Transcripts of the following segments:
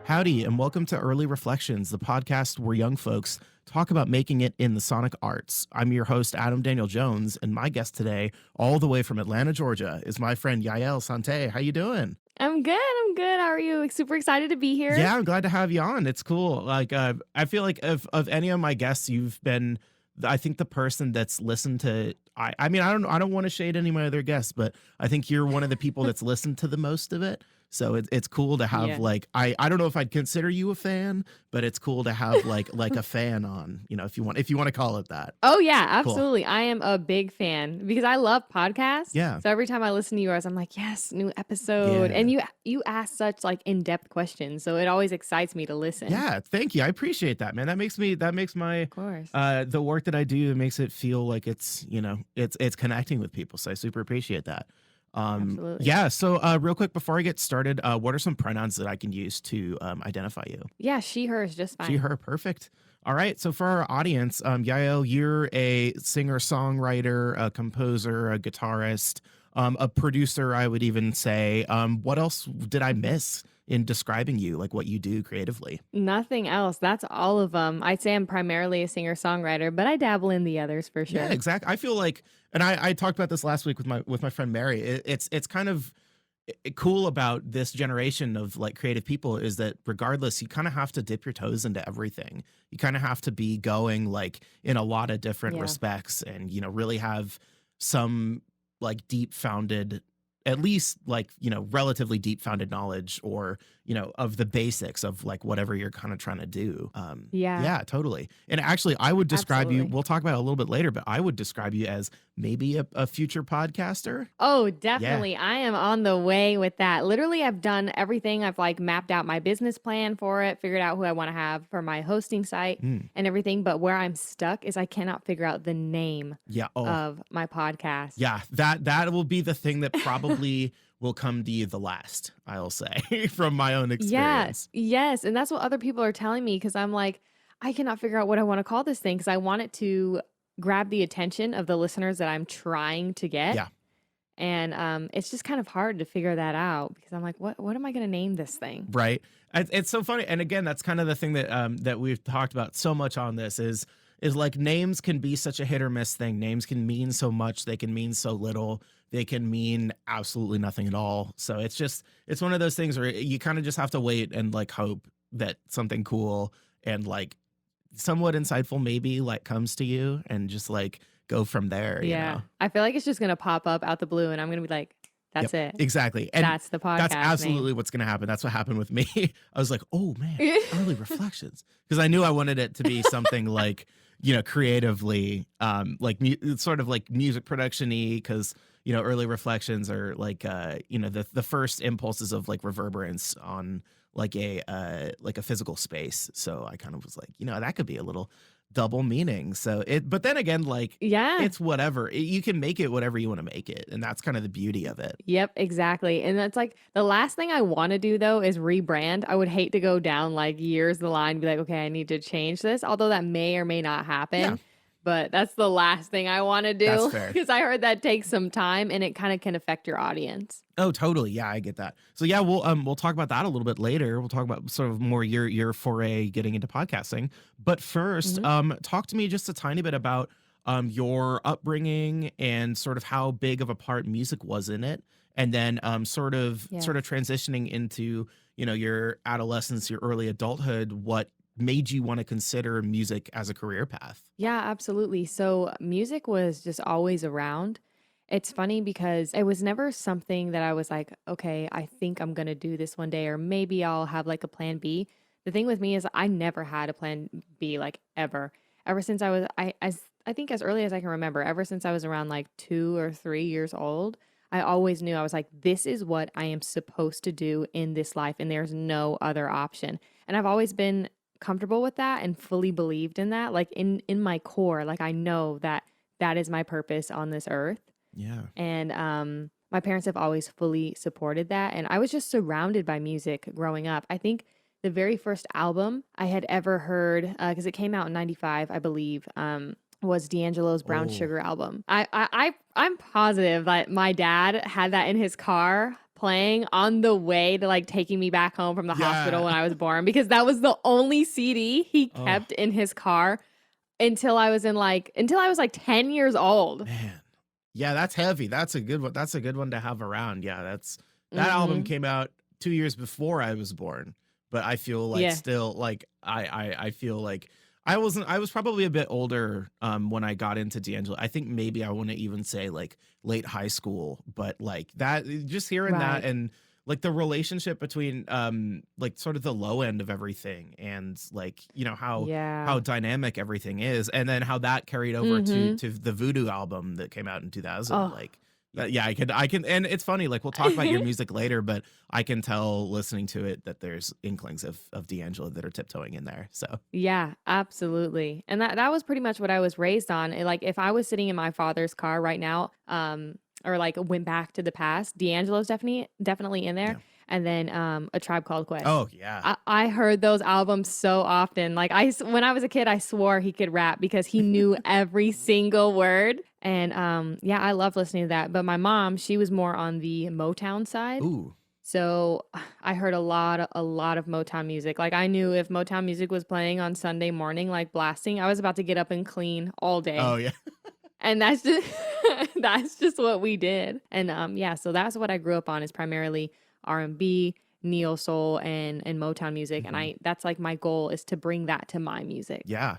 Howdy, and welcome to Early Reflections, the podcast where young folks talk about making it in the sonic arts. I'm your host, Adam Daniel Jones, and my guest today, all the way from Atlanta, Georgia, is my friend Yael Santé. How you doing? I'm good. I'm good. How are you? Like, super excited to be here. Yeah, I'm glad to have you on. It's cool. I feel like of any of my guests, you've been, I think, the person that's listened to. I mean, I don't want to shade any of my other guests, but I think you're one of the people that's listened to the most of it. So it's cool to have Yeah. like I don't know if I'd consider you a fan, but it's cool to have like a fan on, if you want to call it that. Oh yeah, Cool. absolutely. I am a big fan because I love podcasts. Yeah. So every time I listen to yours, I'm like, yes, new episode. Yeah. And you ask such like in-depth questions, so it always excites me to listen. Yeah, thank you. I appreciate that, man. That makes my Of course. the work that I do, it makes it feel like it's it's connecting with people. So I super appreciate that. Absolutely. Yeah. So real quick before I get started, what are some pronouns that I can use to identify you? Yeah, she, her is just fine. She, her, perfect. All right. So for our audience, Yael, you're a singer, songwriter, a composer, a guitarist, a producer. I would even say. What else did I miss in describing you, like what you do creatively? Nothing else. That's all of them. I'd say I'm primarily a singer-songwriter, but I dabble in the others for sure. Yeah, exactly. I feel like, and I talked about this last week with my friend Mary. It's kind of cool about this generation of like creative people is that regardless, you kind of have to dip your toes into everything. You kind of have to be going like in a lot of different Yeah. respects, and really have some like deep founded, at least like relatively deep founded knowledge, or of the basics of like whatever you're kind of trying to do. Yeah. Totally. And actually, I would describe you, Absolutely. we'll talk about it a little bit later, but I would describe you as maybe a future podcaster. Oh, definitely. I am on the way with that. Literally, I've done everything. I've like mapped out my business plan for it, figured out who I want to have for my hosting site Mm. and everything. But where I'm stuck is I cannot figure out the name Yeah. Oh, of my podcast. yeah. That will be the thing that probably will come to you the last, I'll say, from my own experience. Yes. And that's what other people are telling me because I'm like, I cannot figure out what I want to call this thing because I want it to grab the attention of the listeners that I'm trying to get. Yeah. And it's just kind of hard to figure that out because I'm like, what am I going to name this thing? Right. It's so funny. And again, that's kind of the thing that that we've talked about so much on this is like names can be such a hit or miss thing. Names can mean so much. They can mean so little. They can mean absolutely nothing at all. So it's one of those things where you kind of just have to wait and like hope that something cool and like somewhat insightful maybe like comes to you, and just like go from there. Yeah. I feel like it's just going to pop up out the blue and I'm going to be like, that's Yep, it. exactly. And That's the podcast. that's absolutely what's going to happen. That's what happened with me. I was like, oh man, Early Reflections. Because I knew I wanted it to be something like, creatively, like sort of like music production-y, because, Early Reflections are like, the first impulses of like reverberance on like a physical space. So I kind of was like, that could be a little double meaning. So but then again, like, Yeah. it's whatever. You can make it whatever you want to make it. And that's kind of the beauty of it. Yep, exactly. And that's like the last thing I want to do though is rebrand. I would hate to go down like years the line and be like, okay, I need to change this, although that may or may not happen. Yeah. But that's the last thing I want to That's do fair. because I heard that takes some time and it kind of can affect your audience. Oh, totally. Yeah, I get that. So yeah, we'll talk about that a little bit later. We'll talk about sort of more your foray getting into podcasting. But first, talk to me just a tiny bit about your upbringing and sort of how big of a part music was in it, and then sort of transitioning into your adolescence, your early adulthood. What made you want to consider music as a career path? Yeah, absolutely. So music was just always around. It's funny because it was never something that I was like, okay, I think I'm going to do this one day, or maybe I'll have like a plan B. The thing with me is I never had a plan B, like ever. Ever since I think as early as I can remember, ever since I was around like 2 or 3 years old, I always knew I was like, this is what I am supposed to do in this life, and there's no other option. And I've always been comfortable with that and fully believed in that. Like in my core, like I know that that is my purpose on this earth. Yeah. And my parents have always fully supported that. And I was just surrounded by music growing up. I think the very first album I had ever heard, because it came out in 95, I believe, was D'Angelo's Brown Oh. Sugar album. I'm positive that my dad had that in his car playing on the way to like taking me back home from the Yeah. hospital when I was born because that was the only CD he Oh, kept in his car until I was like 10 years old. man. Yeah, that's heavy. That's a good one. That's a good one to have around. Yeah, that album Mhm. came out 2 years before I was born, but I feel like Yeah. still like I feel like I was probably a bit older when I got into D'Angelo. I think maybe I wouldn't even say like late high school, but like that just hearing that Right. and like the relationship between like sort of the low end of everything and like how Yeah. dynamic everything is and then how that carried over Mhm. to the Voodoo album that came out in 2000 Oh. like yeah, I can and it's funny like we'll talk about your music later but I can tell listening to it that there's inklings of D'Angelo that are tiptoeing in there. So, Yeah, absolutely. And that was pretty much what I was raised on. Like if I was sitting in my father's car right now, or like went back to the past, D'Angelo's definitely in there. yeah. And then A Tribe Called Quest. Oh, yeah. I heard those albums so often. Like when I was a kid, I swore he could rap because he knew every single word. And yeah, I love listening to that. But my mom, she was more on the Motown side. Ooh. So I heard a lot of Motown music. Like I knew if Motown music was playing on Sunday morning, like blasting, I was about to get up and clean all Oh, day. yeah. And that's just that's just what we did. And yeah, so that's what I grew up on is primarily R&B, neo soul and Motown music. And Mhm. I that's like my goal is to bring that to my music. Yeah.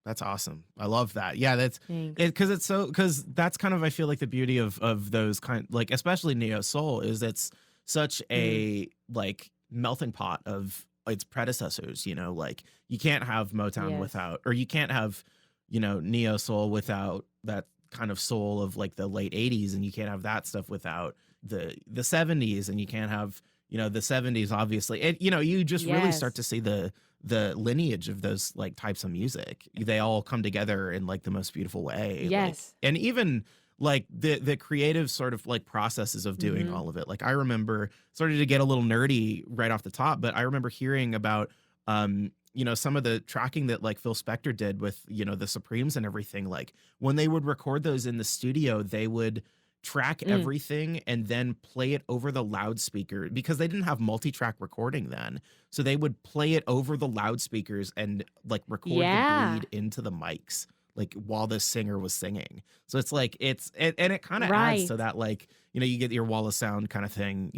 That's awesome. I love that. Yeah, that's Thanks. it because it's so because that's kind of I feel like the beauty of those kind like especially neo soul is it's such Mm, a like melting pot of its predecessors. Like you can't have Motown yes. without or you can't have neo soul without that kind of soul of like the late 80s and you can't have that stuff without the 70s and you can't have the 70s obviously. You just really start Yes. to see the lineage of those like types of music. They all come together in like the most beautiful way. Like Yes. and even like the creative sort of like processes of doing Mhm. all of it. Like I remember started to get a little nerdy right off the top, but I remember hearing about some of the tracking that like Phil Spector did with, the Supremes and everything. Like when they would record those in the studio, they would track Mm, everything and then play it over the loudspeaker because they didn't have multi-track recording then. So they would play it over the loudspeakers and like record the yeah. bleed into the mics like while the singer was singing. So it's like and it kind of adds to Right. that like, you get your wall of sound kind of thing,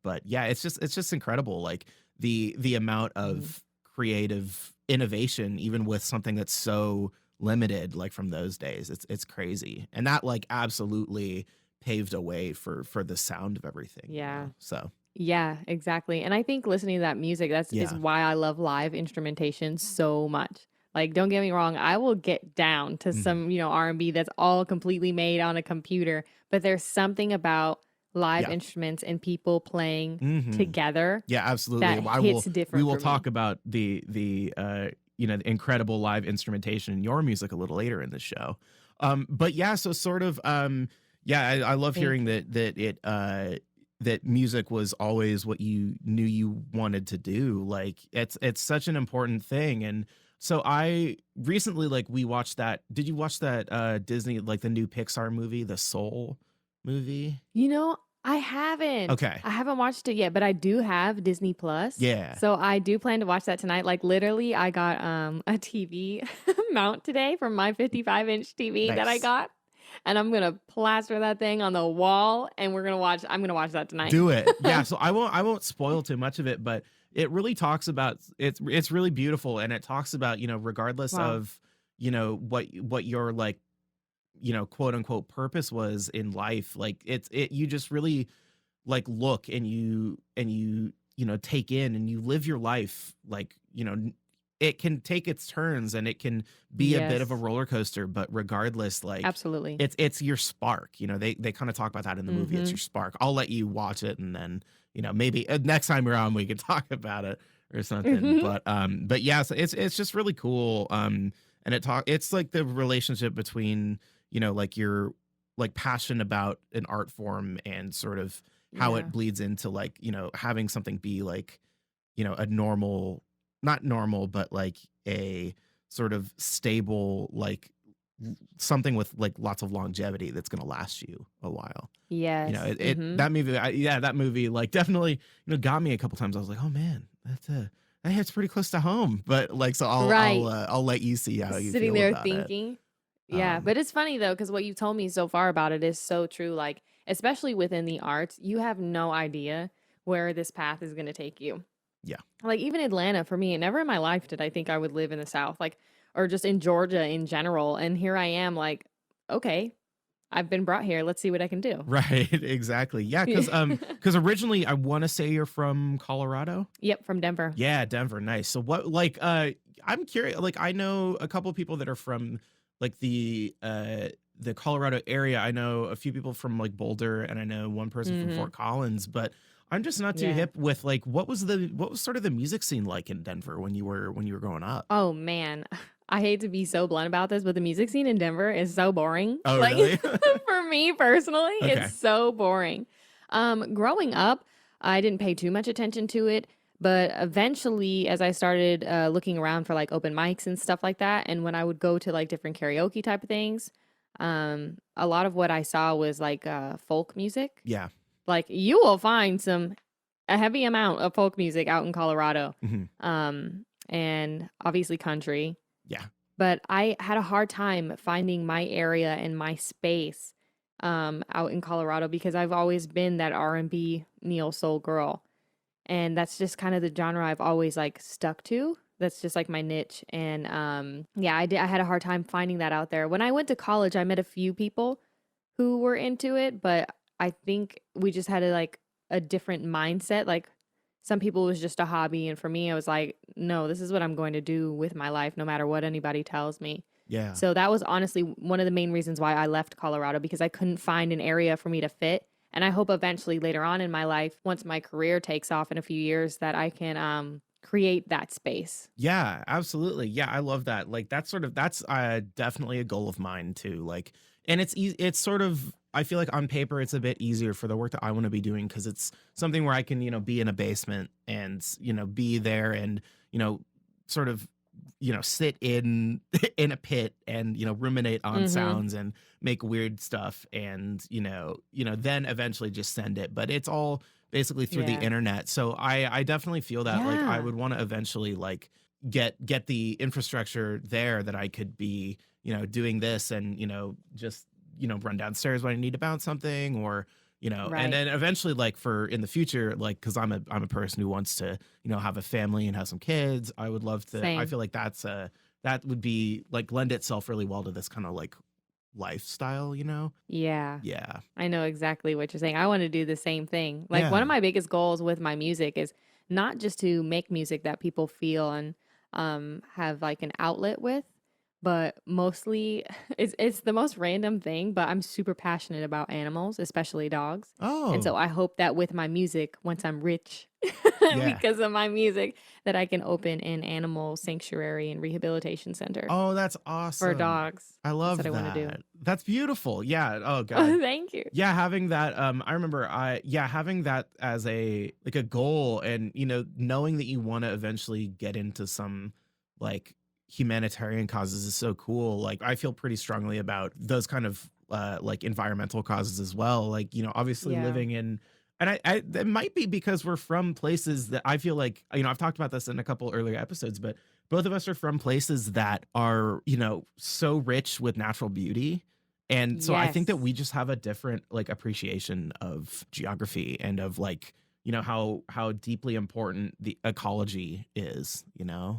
but yeah, it's just incredible like the amount Mhm. of creative innovation even with something that's so limited like from those days. It's crazy. And that like absolutely paved a way for the sound of everything. Yeah. So, Yeah, exactly. And I think listening to that music, that's is yeah. why I love live instrumentation so much. Like, don't get me wrong, I will get down to Mhm. some, R&B that's all completely made on a computer, but there's something about live Yeah. instruments and people playing Mhm. together Yeah, absolutely. that Well, hits we different will for talk me. about the incredible live instrumentation in your music a little later in the show. But yeah, so sort of yeah, I love hearing Thank you. that music was always what you knew you wanted to do. Like it's such an important thing. And so I recently like we watched that. Did you watch that Disney like the new Pixar movie, the Soul movie? You know, I haven't. Okay. I haven't watched it yet, but I do have Disney Plus. Yeah. So I do plan to watch that tonight. Like literally, I got a TV mount today from my 55-inch TV that I Nice. got. And I'm gonna plaster that thing on the wall and I'm gonna watch that tonight. Do it. Yeah, so I won't spoil too much of it, but it really talks about it's really beautiful and it talks about, regardless Wow. of, what your like, quote unquote purpose was in life, like you just really like look and you take in and you live your life like, it can take its turns and it can be a bit of a Yes, roller coaster, but regardless, like absolutely. it's your spark. They kind of talk about that in the movie. It's Mm-hmm. your spark. I'll let you watch it and then, maybe next time you're on we can talk about it or something. Mm-hmm. But yeah, so it's just really cool. And it's like the relationship between, like your like passion about an art form and sort of how it Yeah. bleeds into like, having something be like, a normal, not normal, but like a sort of stable, like something with like lots of longevity that's going to last you a while. You know, Yes. it Mhm. that movie, yeah, that movie like definitely, got me a couple times. I was like, oh man, that hits pretty close to home. But like, so Right. I'll let you see how you Sitting feel there about it. thinking. Yeah, Um, but it's funny though, because what you told me so far about it is so true. Like, especially within the arts, you have no idea where this path is going to take you. yeah, Like, even Atlanta, for me, never in my life did I think I would live in the South, like, or just in Georgia in general. And here I am, like, okay, I've been brought here. Let's see what I can do. right, exactly, yeah, because originally I want to say you're from Colorado. Yep, from Denver. Yeah, Denver, nice. So what like I'm curious, like I know a couple people that are from like the Colorado area. I know a few people from like Boulder and I know one person from Hmm. Fort Collins, but I'm just not too Yeah. hip with like what was sort of the music scene like in Denver when you were growing up? Oh man, I hate to be so blunt about this, but the music scene in Denver is so boring. Oh, Like really? for me personally, it's Okay. so boring. Growing up, I didn't pay too much attention to it, but eventually, as I started looking around for like open mics and stuff like that, and when I would go to like different karaoke type of things, a lot of what I saw was like folk music. Yeah. Like you will find a heavy amount of folk music out in Colorado. Hmm. And obviously country. Yeah. But I had a hard time finding my area and my space out in Colorado because I've always been that R&B neo soul girl. And that's just kind of the genre I've always like stuck to. That's just like my niche. And yeah, I had a hard time finding that out there. When I went to college, I met a few people who were into it, but I think we just had a different mindset. Like some people it was just a hobby, and for me, I was like, no, this is what I'm going to do with my life, no matter what anybody tells me. Yeah. So that was honestly one of the main reasons why I left Colorado because I couldn't find an area for me to fit. And I hope eventually later on in my life, once my career takes off in a few years, that I can create that space. Yeah, absolutely. Yeah, I love that. Like that's definitely a goal of mine too. Like, and it's easy. It's sort of I feel like on paper it's a bit easier for the work that I want to be doing because it's something where I can be in a basement and be there and sort of sit in in a pit and ruminate on Mm-hmm. sounds and make weird stuff and then eventually just send it. But it's all basically through the Yeah. internet. So I definitely feel that like I Yeah. would want to eventually like get the infrastructure there that I could be, doing this and, just, run downstairs when I need to bounce something or, and Right. then eventually like for in the future, like, cause I'm a person who wants to, have a family and have some kids. I would love to, I Same. feel like that would be like lend itself really well to this kind of like lifestyle. Yeah. Yeah. I know exactly what you're saying. I want to do the same thing. Like one Yeah. of my biggest goals with my music is not just to make music that people feel and have like an outlet with, but mostly it's the most random thing, but I'm super passionate about animals, especially dogs. And so Oh, I hope that with my music, once I'm rich yeah. because of my music, that I can open an animal sanctuary and rehabilitation center Oh, that's for awesome. dogs. I That's what love I want to do. that. That's beautiful. Yeah. Oh God. Oh, thank you. Yeah, having that I remember having that as a like a goal and knowing that you want to eventually get into some like humanitarian causes is so cool. Like I feel pretty strongly about those kind of like environmental causes as well. Like, obviously Yeah. living in and I it might be because we're from places that I feel like, I've talked about this in a couple earlier episodes, but both of us are from places that are, so rich with natural beauty. And so I think that Yes. we just have a different like appreciation of geography and of like, how deeply important the ecology is.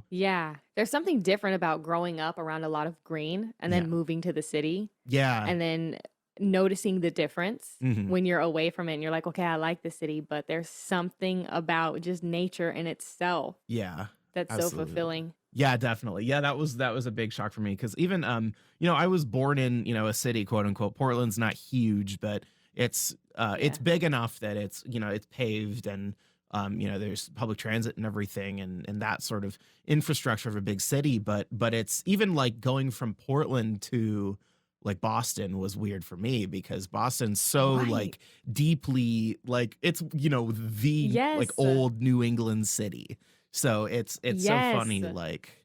Yeah. There's something different about growing up around a lot of green and Yeah. then moving to the city Yeah. and then noticing the difference Hmm. when you're away from it and you're like, okay, I like the city, but there's something about just nature in itself Yeah. that's so Absolutely. fulfilling. Yeah, definitely. Yeah, that was a big shock for me because even I was born in, a city, quote unquote. Portland's not huge, but it's Yeah. big enough that it's paved and there's public transit and everything and that sort of infrastructure of a big city. But it's even like going from Portland to like Boston was weird for me because Boston's so Right. like deeply like it's the like Yes. old New England city. So it's so Yes. funny, like,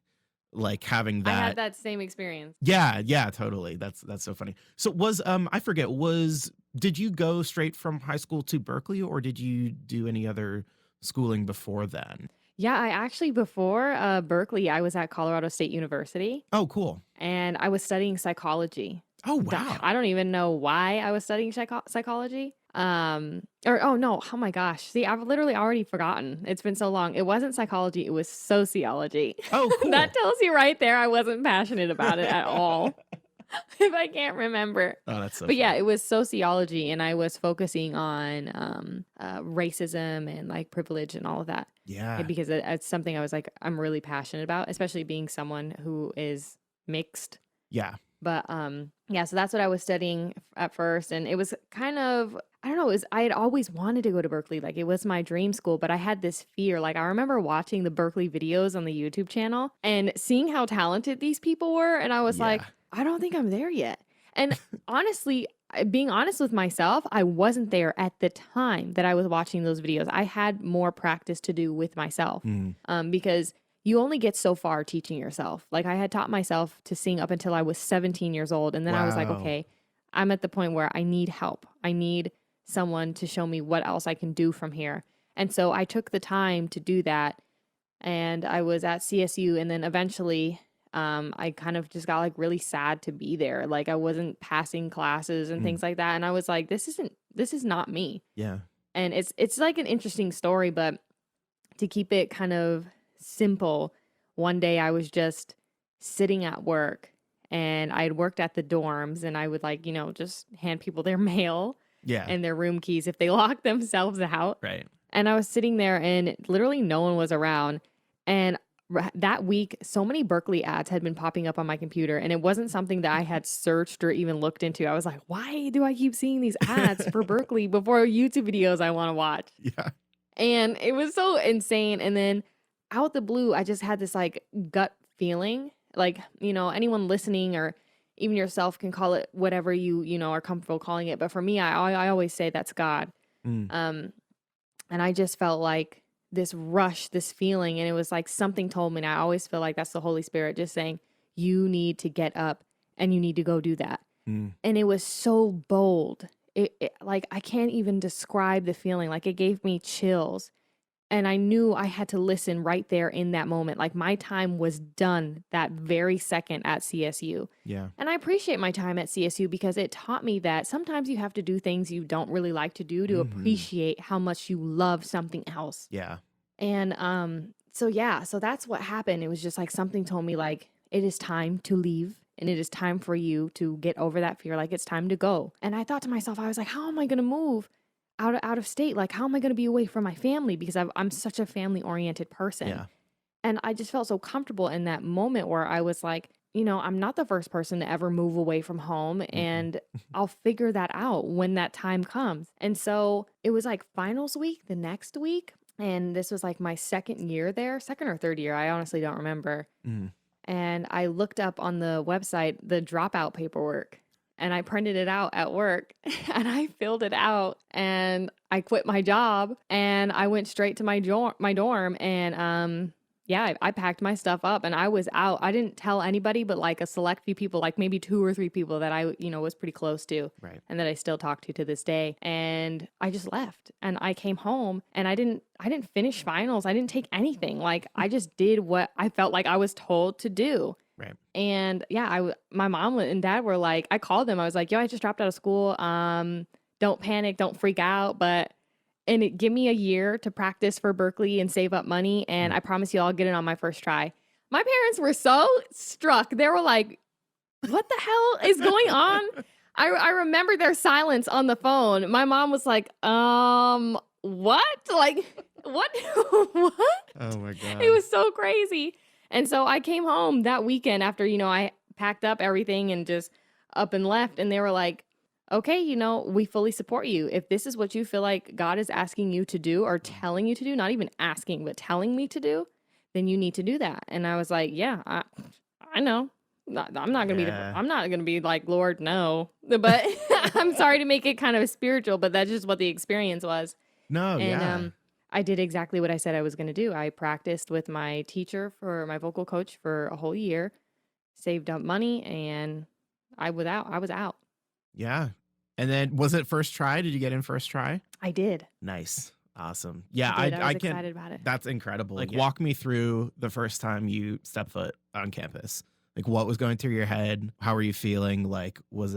like having I had that. that same experience. Yeah, yeah, totally. That's so funny. So was I forget, was did you go straight from high school to Berkeley, or did you do any other schooling before then? Yeah, I actually before Berkeley, I was at Colorado State University Oh, cool. and I was studying psychology. Oh, wow. I don't even know why I was studying psychology. Or oh no, oh my gosh. See, I've literally already forgotten. It's been so long. It wasn't psychology, it was sociology. Oh, That cool. tells you right there I wasn't passionate about it at all. If I can't remember. Oh, that's so But yeah, funny. it was sociology and I was focusing on racism and like privilege and all of that. Yeah. Because it's something I was like, I'm really passionate about, especially being someone who is mixed. Yeah. But yeah, so that's what I was studying at first. And it was kind of, I don't know, I had always wanted to go to Berkeley. Like it was my dream school, but I had this fear. Like I remember watching the Berkeley videos on the YouTube channel and seeing how talented these people were. And I was like, Yeah. I don't think I'm there yet. And honestly, being honest with myself, I wasn't there at the time that I was watching those videos. I had more practice to do with myself Mm. because you only get so far teaching yourself. Like I had taught myself to sing up until I was 17 years old. And then I was like, Wow. okay, I'm at the point where I need help. I need someone to show me what else I can do from here. And so I took the time to do that. And I was at CSU. And then eventually I kind of just got like really sad to be there. Like I wasn't passing classes and Mm. things like that. And I was like, this is not me. Yeah. And it's like an interesting story, but to keep it kind of simple, one day I was just sitting at work and I had worked at the dorms and I would like, just hand people their mail Yeah. and their room keys if they locked themselves out. Right. And I was sitting there and literally no one was around. And that week, so many Berkeley ads had been popping up on my computer and it wasn't something that I had searched or even looked into. I was like, why do I keep seeing these ads for Berkeley before YouTube videos I want to watch? Yeah. And it was so insane. And then out the blue, I just had this like gut feeling. Like, anyone listening or even yourself can call it whatever you are comfortable calling it. But for me, I always say that's God. Mm. And I just felt like this rush, this feeling. And it was like something told me. And I always feel like that's the Holy Spirit just saying, you need to get up and you need to go do that. Mm. And it was so bold. It like, I can't even describe the feeling. Like it gave me chills. And I knew I had to listen right there in that moment. Like my time was done that very second at CSU. Yeah. And I appreciate my time at CSU because it taught me that sometimes you have to do things you don't really like to do to Mhm. appreciate how much you love something else. Yeah. And so that's what happened. It was just like something told me like it is time to leave and it is time for you to get over that fear. Like it's time to go. And I thought to myself, I was like, how am I going to move out of state? Like, how am I going to be away from my family? Because I'm such a family oriented person. Yeah. And I just felt so comfortable in that moment where I was like, I'm not the first person to ever move away from home and I'll figure that out when that time comes. And so it was like finals week the next week. And this was like my second or third year. I honestly don't remember. Mm. And I looked up on the website the dropout paperwork and I printed it out at work and I filled it out and I quit my job and I went straight to my dorm and yeah, I packed my stuff up and I was out. I didn't tell anybody but like a select few people, like maybe 2 or 3 people that I, was pretty close to. Right. And that I still talk to this day. And I just left and I came home and I didn't finish finals. I didn't take anything. Like I just did what I felt like I was told to do. Right. And yeah, my mom and dad were like, I called them. I was like, yo, I just dropped out of school. Don't panic, don't freak out. And it give me a year to practice for Berkeley and save up money. And I promise you I'll get it on my first try. My parents were so struck. They were like, what the hell is going on? I remember their silence on the phone. My mom was like, what? Like, what? What? Oh my God. It was so crazy. And so I came home that weekend after, I packed up everything and just up and left. And they were like, okay, we fully support you. If this is what you feel like God is asking you to do or telling you to do, not even asking, but telling me to do, then you need to do that. And I was like, yeah, I know. I'm not gonna be like, Lord, no. But I'm sorry to make it kind of spiritual, but that's just what the experience was. No, And yeah. I did exactly what I said I was going to do. I practiced with my teacher for my vocal coach for a whole year, saved up money, and I was out. I was out. Yeah. And then was it first try? Did you get in first try? I did. Nice. Awesome. I Yeah, did. I I was can. excited about it. That's incredible. Like, walk me through the first time you stepped foot on campus. Like, what was going through your head? How were you feeling? Like, was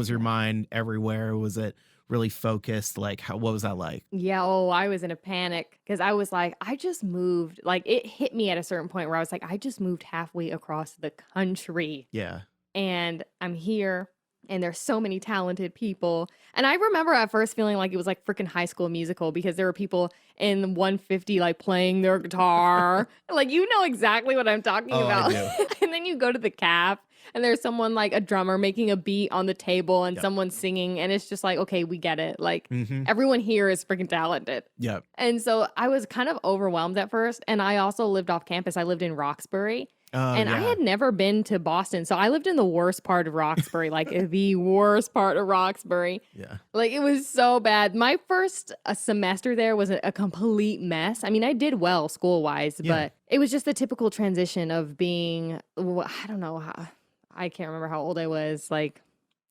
your mind everywhere? Was it really focused? Like, what was that like? Yeah, oh, I was in a panic because I was like, I just moved. Like, it hit me at a certain point where I was like, I just moved halfway across the country Yeah. and I'm here and there's so many talented people. And I remember at first feeling like it was like freaking High School Musical because there were people in 150 like playing their guitar. Like, you know exactly what I'm talking Oh, I about. do. And then you go to the cap and there's someone like a drummer making a beat on the table and Yep. someone singing. And it's just like, okay, we get it. Like, Mm-hmm. everyone here is freaking talented. Yep. And so I was kind of overwhelmed at first. And I also lived off campus. I lived in Roxbury. Oh, And I yeah. had never been to Boston. So I lived in the worst part of Roxbury, like the worst part of Roxbury. Yeah. Like it was so bad. My first semester there was a complete mess. I mean, I did well school wise, Yeah. but it was just the typical transition of being, I don't know how, I can't remember how old I was, like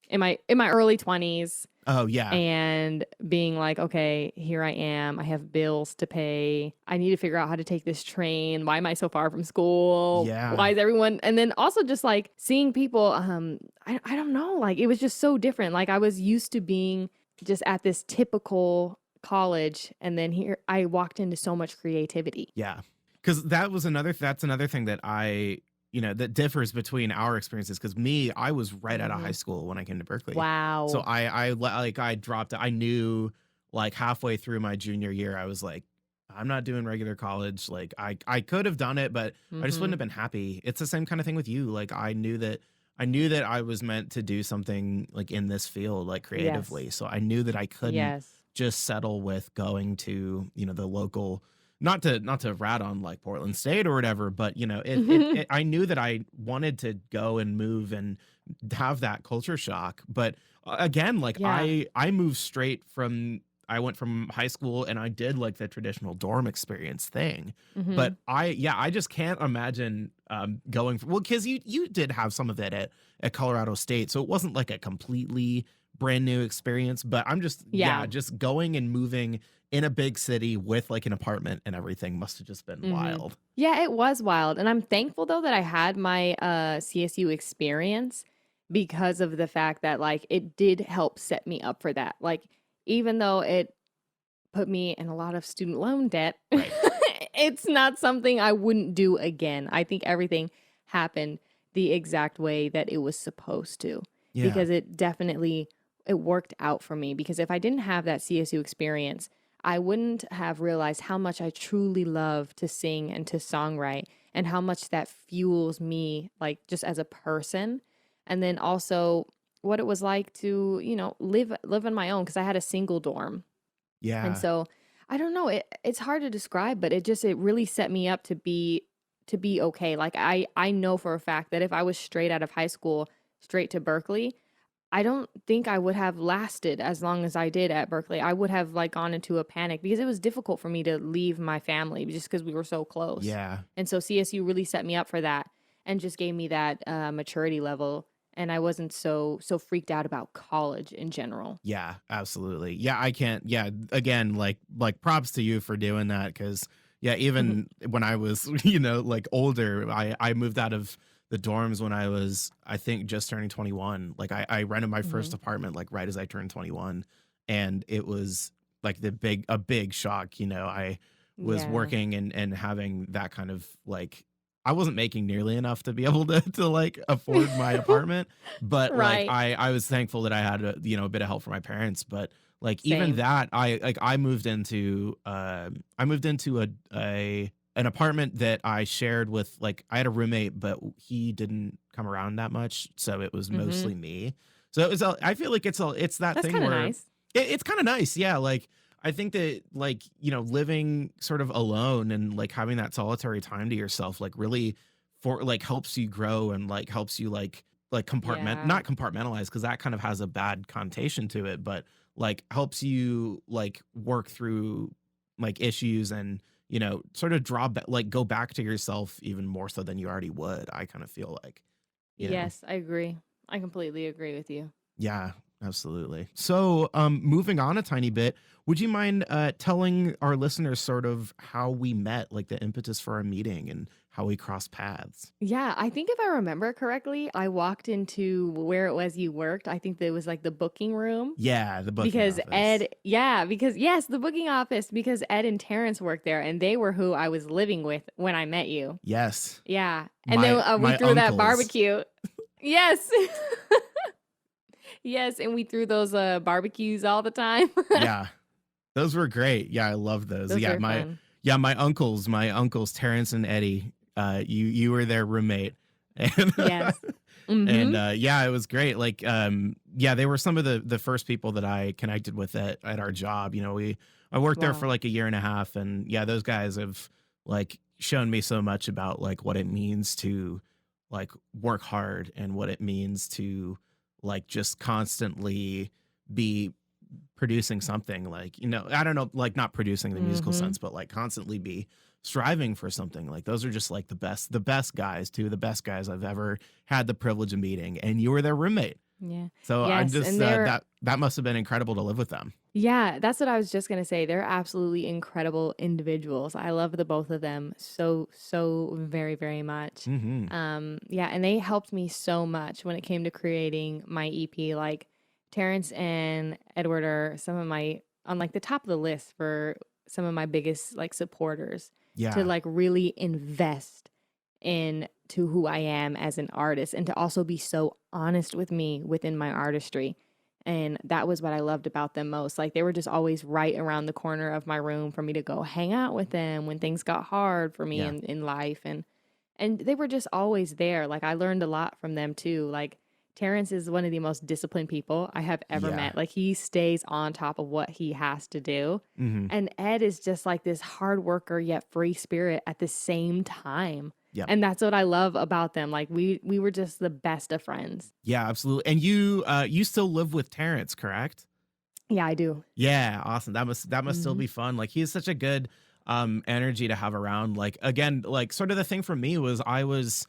in my early 20s. Oh, yeah. And being like, okay, here I am. I have bills to pay. I need to figure out how to take this train. Why am I so far from school? Yeah. Why is everyone? And then also just like seeing people, I don't know, like it was just so different. Like I was used to being just at this typical college. And then here I walked into so much creativity. Yeah. Because that's another thing that that differs between our experiences. Because I was right out of high school when I came to Berkeley. Wow. So I dropped it. I knew like halfway through my junior year, I was like, I'm not doing regular college. Like I could have done it, but I just wouldn't have been happy. It's the same kind of thing with you. Like I knew that I was meant to do something like in this field, like creatively. Yes. So I knew that I couldn't Yes. just settle with going to, the local, not to rat on like Portland State or whatever, but I knew that I wanted to go and move and have that culture shock. But again, like Yeah. I moved I went from high school and I did like the traditional dorm experience thing. But Mhm. I just can't imagine going well, because you did have some of it at Colorado State. So it wasn't like a completely brand new experience, but I'm just Yeah. just going and moving in a big city with like an apartment and everything must have just been Mhm. wild. Yeah, it was wild. And I'm thankful though that I had my CSU experience because of the fact that like it did help set me up for that. Like even though it put me in a lot of student loan debt, Right. it's not something I wouldn't do again. I think everything happened the exact way that it was supposed to Yeah. because it worked out for me because if I didn't have that CSU experience, I wouldn't have realized how much I truly love to sing and to songwrite and how much that fuels me, like just as a person. And then also what it was like to, live on my own because I had a single dorm. And Yeah. so I don't know, it's hard to describe, but it really set me up to be okay. Like I know for a fact that if I was straight out of high school, straight to Berkeley, I don't think I would have lasted as long as I did at Berkeley. I would have like gone into a panic because it was difficult for me to leave my family just because we were so close. Yeah. And so CSU really set me up for that and just gave me that maturity level. And I wasn't so freaked out about college in general. Yeah, absolutely. Yeah, I can't. Yeah, again, like props to you for doing that because even when I was like older, I moved out of the dorms when I was I think just turning 21. Like I rented my first Mhm. apartment like right as I turned 21, and it was like a big shock. I was Yeah. working and having that kind of like. I wasn't making nearly enough to be able to like afford my apartment, but like Right. I was thankful that I had a bit of help from my parents. But like even Same. that, I moved into an apartment that I shared with like I had a roommate, but he didn't come around that much, so it was Mhm. mostly me. So it was I feel like it's that That's thing kind of where nice. it's kind of nice, yeah. Like I think that like living sort of alone and like having that solitary time to yourself like really for like helps you grow and like helps you like Yeah. not compartmentalize because that kind of has a bad connotation to it, but like helps you like work through like issues and, sort of like go back to yourself even more so than you already would. I kind of feel like, you know. Yes, I agree. I completely agree with you. Yeah, absolutely. So, moving on a tiny bit, would you mind telling our listeners sort of how we met, like the impetus for our meeting and how we crossed paths? Yeah, I think if I remember correctly, I walked into where it was you worked. I think that it was like the booking room Yeah, the booking because office. yes, the booking office because Ed and Terrence worked there and they were who I was living with when I met you. Yes, Yeah. And then we my threw that uncles. barbecue. Yes. Yes, and we threw those barbecues all the time. Yeah, those were great. Yeah, I love those. Those were fun. My uncles Terrence and Eddie. You were their roommate, and Yes. Mhm. yeah, it was great. Like, yeah, they were some of the first people that I connected with at our job. I worked there for Wow. like a year and a half, and yeah, those guys have like shown me so much about like what it means to like work hard and what it means to like just constantly be producing something, like, I don't know, like not producing the musical Mhm. sense, but like constantly be striving for something. Like those are just like the best guys, too, the best guys I've ever had the privilege of meeting, and you were their roommate. Yeah. So I'm Yes, just and they're that must have been incredible to live with them. yeah, that's what I was just gonna say. They're absolutely incredible individuals. I love the both of them so, so very, very much. Hmm. Yeah, and they helped me so much when it came to creating my EP. Like Terrence and Edward are some of my on like the top of the list for some of my biggest like supporters to Yeah. like really invest in to who I am as an artist and to also be so honest with me within my artistry. And that was what I loved about them most. Like they were just always right around the corner of my room for me to go hang out with them when things got hard for me Yeah. in life. And they were just always there. Like I learned a lot from them too. Like Terrence is one of the most disciplined people I have ever Yeah. met. Like he stays on top of what he has to do. Hmm. And Ed is just like this hard worker yet free spirit at the same time. Yep. And that's what I love about them. Like we were just the best of friends. Yeah, absolutely. And you still live with Terrence, correct? Yeah, I do. Yeah, awesome. That must still Mhm. be fun. Like he's such a good energy to have around. Like again, like sort of the thing for me was I was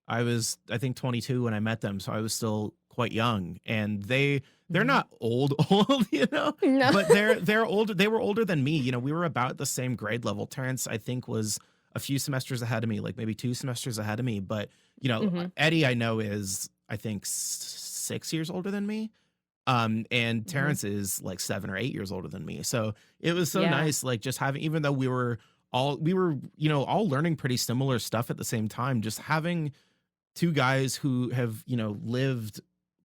I think 22 when I met them, so I was still quite young, and they're Mhm. not old old, No. but they're older. They were older than me. We were about the same grade level. Terrence, I think, was a few semesters ahead of me, like maybe 2 semesters ahead of me. But Mhm. Eddie, I know, is I think 6 years older than me. And Mhm. Terrence is like 7 or 8 years older than me. So it was so Yeah. nice, like just having, even though we were all learning pretty similar stuff at the same time, just having two guys who have, lived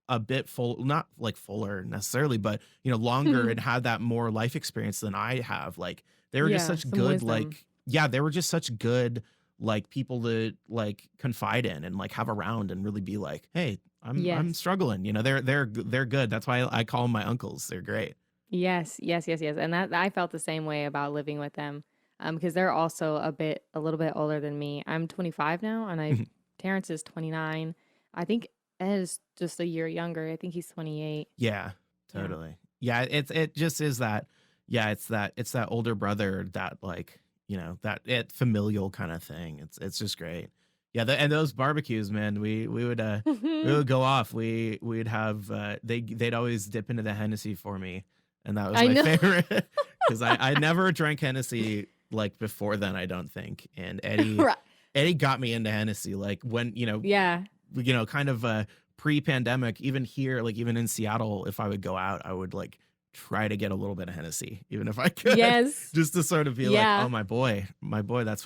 a bit full, not like fuller necessarily, but, longer and had that more life experience than I have. Like they were just Yeah, such some good, wisdom. like, yeah, they were just such good, like people to like confide in and like have around and really be like, hey, I'm Yes. struggling. They're good. That's why I call them my uncles. They're great. Yes, yes, yes, yes. And that I felt the same way about living with them. Because they're also a little bit older than me. I'm 25 now and I Terrence is 29. I think Ed is just a year younger. I think he's 28. Yeah, Yeah. totally. Yeah, it just is that. Yeah, it's that older brother that like, that it familial kind of thing. It's just great. Yeah, and those barbecues, man, we would go off. We'd have they'd always dip into the Hennessy for me, and that was I my know. favorite because I never drank Hennessy like before then, I don't think. And Eddie Right. Eddie got me into Hennessy like when, Yeah. kind of pre-pandemic, even here, like even in Seattle, if I would go out, I would like try to get a little bit of Hennessy, even if I could, Yes. just to sort of be like, oh Yeah. my boy, that's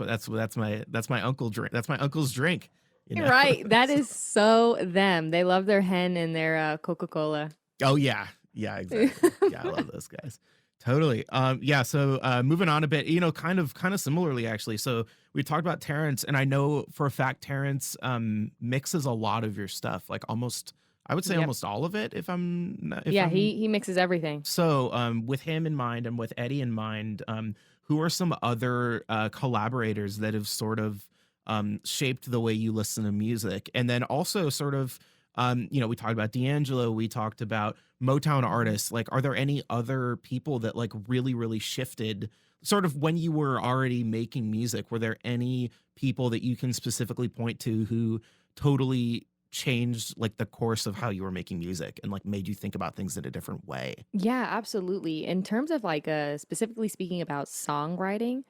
my uncle drink, that's my uncle's drink, you know. Right. That So- is so them. They love their hen and their Coca-Cola. oh yeah, yeah, exactly. Yeah, I love those guys. Totally. Yeah. So moving on a bit, kind of similarly, actually. So we talked about Terrence, and I know for a fact Terrence mixes a lot of your stuff, like almost, I would say Yep. almost all of it, if Yeah, I'm he mixes everything. so with him in mind and with Eddie in mind, who are some other collaborators that have sort of shaped the way you listen to music, and then also sort of We talked about D'Angelo, we talked about Motown artists. Like, are there any other people that like really, really shifted sort of when you were already making music? Were there any people that you can specifically point to who totally changed like the course of how you were making music and like made you think about things in a different way? Yeah, absolutely. In terms of like specifically speaking about songwriting,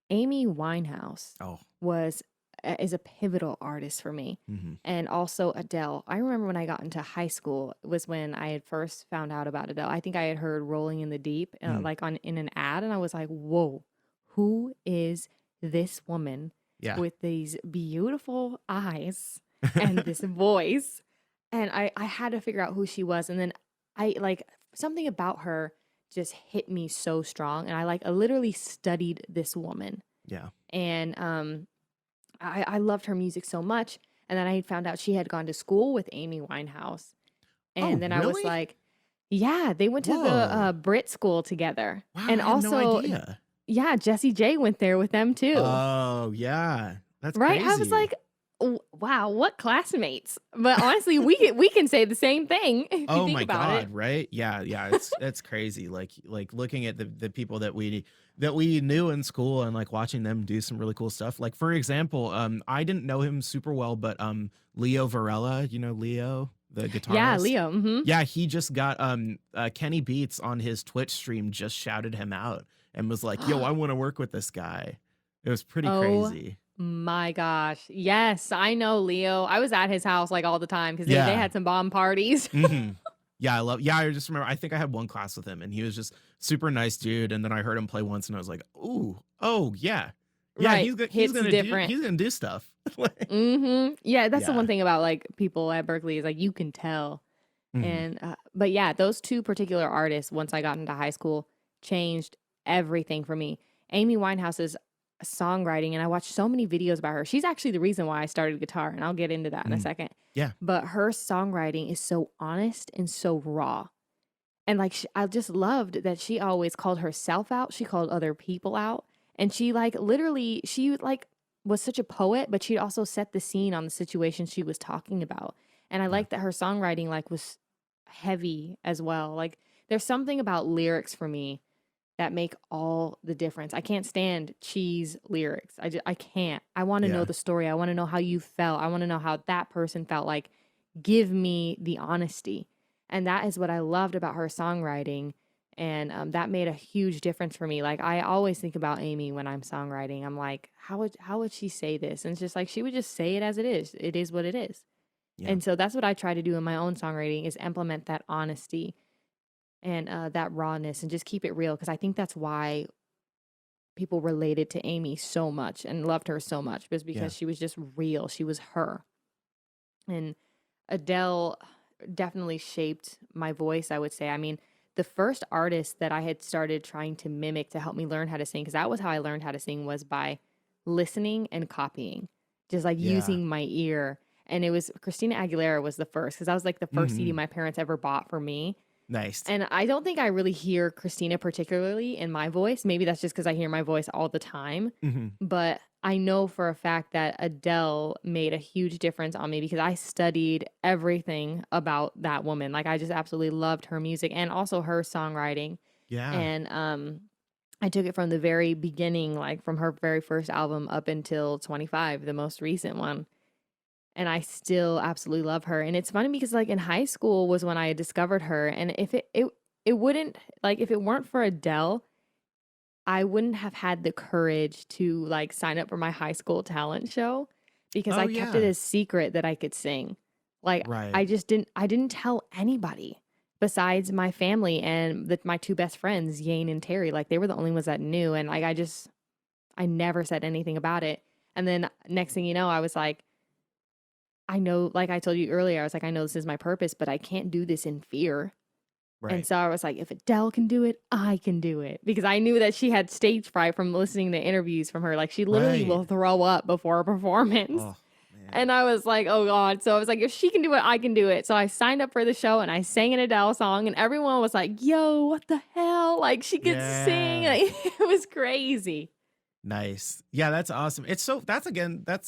Amy Winehouse Oh, was is a pivotal artist for me. hmm, And also Adele. I remember when I got into high school was when I had first found out about Adele. I think I had heard Rolling in the Deep mm, like on in an ad and I was like, "Whoa. Who is this woman yeah. with these beautiful eyes and this voice?" And I had to figure out who she was and then I like something about her just hit me so strong and I literally studied this woman Yeah. and I loved her music so much. And then I found out she had gone to school with Amy Winehouse. And Oh, then I was really? like, yeah, they went to the Whoa. Brit school together. Wow, And I had no also, idea. yeah, Jessie J went there with them too. Oh, yeah. That's Right? I was crazy. like, Wow, what classmates?" But honestly, we can say the same thing if you Oh think my about it. God, right? Yeah, yeah, it's crazy. Like looking at the people that we knew in school and like watching them do some really cool stuff. Like for example, I didn't know him super well, but Leo Varela, you know Leo, the Yeah, guitarist. Leo. Hmm. Yeah, he just got Kenny Beats on his Twitch stream just shouted him out and was like, "Yo, I want to work with this guy." It was pretty Oh crazy. my gosh. Yes, I know Leo. I was at his house like all the time because they Yeah. had some bomb parties. Hmm. Yeah, I just remember I think I had one class with him and he was just super nice dude. And then I heard him play once and I was like, "Ooh, oh yeah. Yeah, Right. he's good. He's Hits gonna do different. he's gonna do stuff." Like, Yeah, that's the one yeah. thing about like people at Berkeley is like you can tell. Mhm. And but yeah, those two particular artists once I got into high school changed everything for me. Amy Winehouse's songwriting and I watched so many videos about her. She's actually the reason why I started guitar and I'll get into that in a Mm. second. Yeah. But her songwriting is so honest and so raw. And like I just loved that she always called herself out, she called other people out, and she like literally she like was such a poet, but she also set the scene on the situation she was talking about. And I Yeah. like that her songwriting like was heavy as well. Like there's something about lyrics for me that make all the difference. I can't stand cheese lyrics. I can't. I want to know Yeah. the story. I want to know how you felt. I want to know how that person felt. Like give me the honesty. And that is what I loved about her songwriting. And that made a huge difference for me. Like I always think about Amy when I'm songwriting. I'm like, how would she say this? And it's just like she would just say it as it is. It is what it is. Yeah. And so that's what I try to do in my own songwriting is implement that honesty and that rawness and just keep it real because I think that's why people related to Amy so much and loved her so much was Yeah. because she was just real. She was her. And Adele definitely shaped my voice, I would say. I mean, the first artist that I had started trying to mimic to help me learn how to sing, because that was how I learned how to sing, was by listening and copying, just like Yeah. using my ear. And it was Christina Aguilera was the first, because that was like the first CD Mhm. my parents ever bought for me. Nice. And I don't think I really hear Christina particularly in my voice. Maybe that's just because I hear my voice all the time. Mhm. But I know for a fact that Adele made a huge difference on me because I studied everything about that woman. Like I just absolutely loved her music and also her songwriting. Yeah. And I took it from the very beginning, like from her very first album up until 25, the most recent one. And I still absolutely love her. And it's funny because like in high school was when I discovered her. And if it wouldn't like if it weren't for Adele, I wouldn't have had the courage to like sign up for my high school talent show because Oh I kept it yeah. as secret that I could sing. Like Right. I didn't tell anybody besides my family and my two best friends, Yane and Terry. Like they were the only ones that knew and like I never said anything about it. And then next thing you know, I was like I know, like I told you earlier, I was like, I know this is my purpose, but I can't do this in fear. And Right. so I was like, if Adele can do it, I can do it. Because I knew that she had stage fright from listening to interviews from her. Like she literally Right. will throw up before a performance. Oh man. And I was like, oh God. So I was like, if she can do it, I can do it. So I signed up for the show and I sang an Adele song and everyone was like, yo, what the hell? Like she could sing. Yeah. Like, it was crazy. Nice. Yeah, that's awesome. It's so that's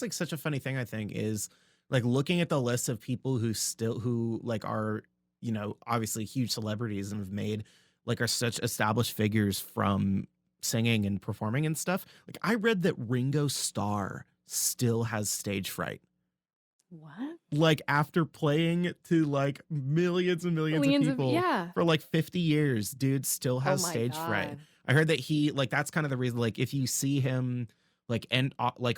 like such a funny thing I think is like looking at the list of people who like are, obviously huge celebrities and have made like are such established figures from singing and performing and stuff. Like I read that Ringo Starr still has stage fright. What? Like after playing to like millions and millions of Millions of people yeah. for like 50 years, dude still Oh has my stage fright. god. I heard that he like that's kind of the reason like if you see him like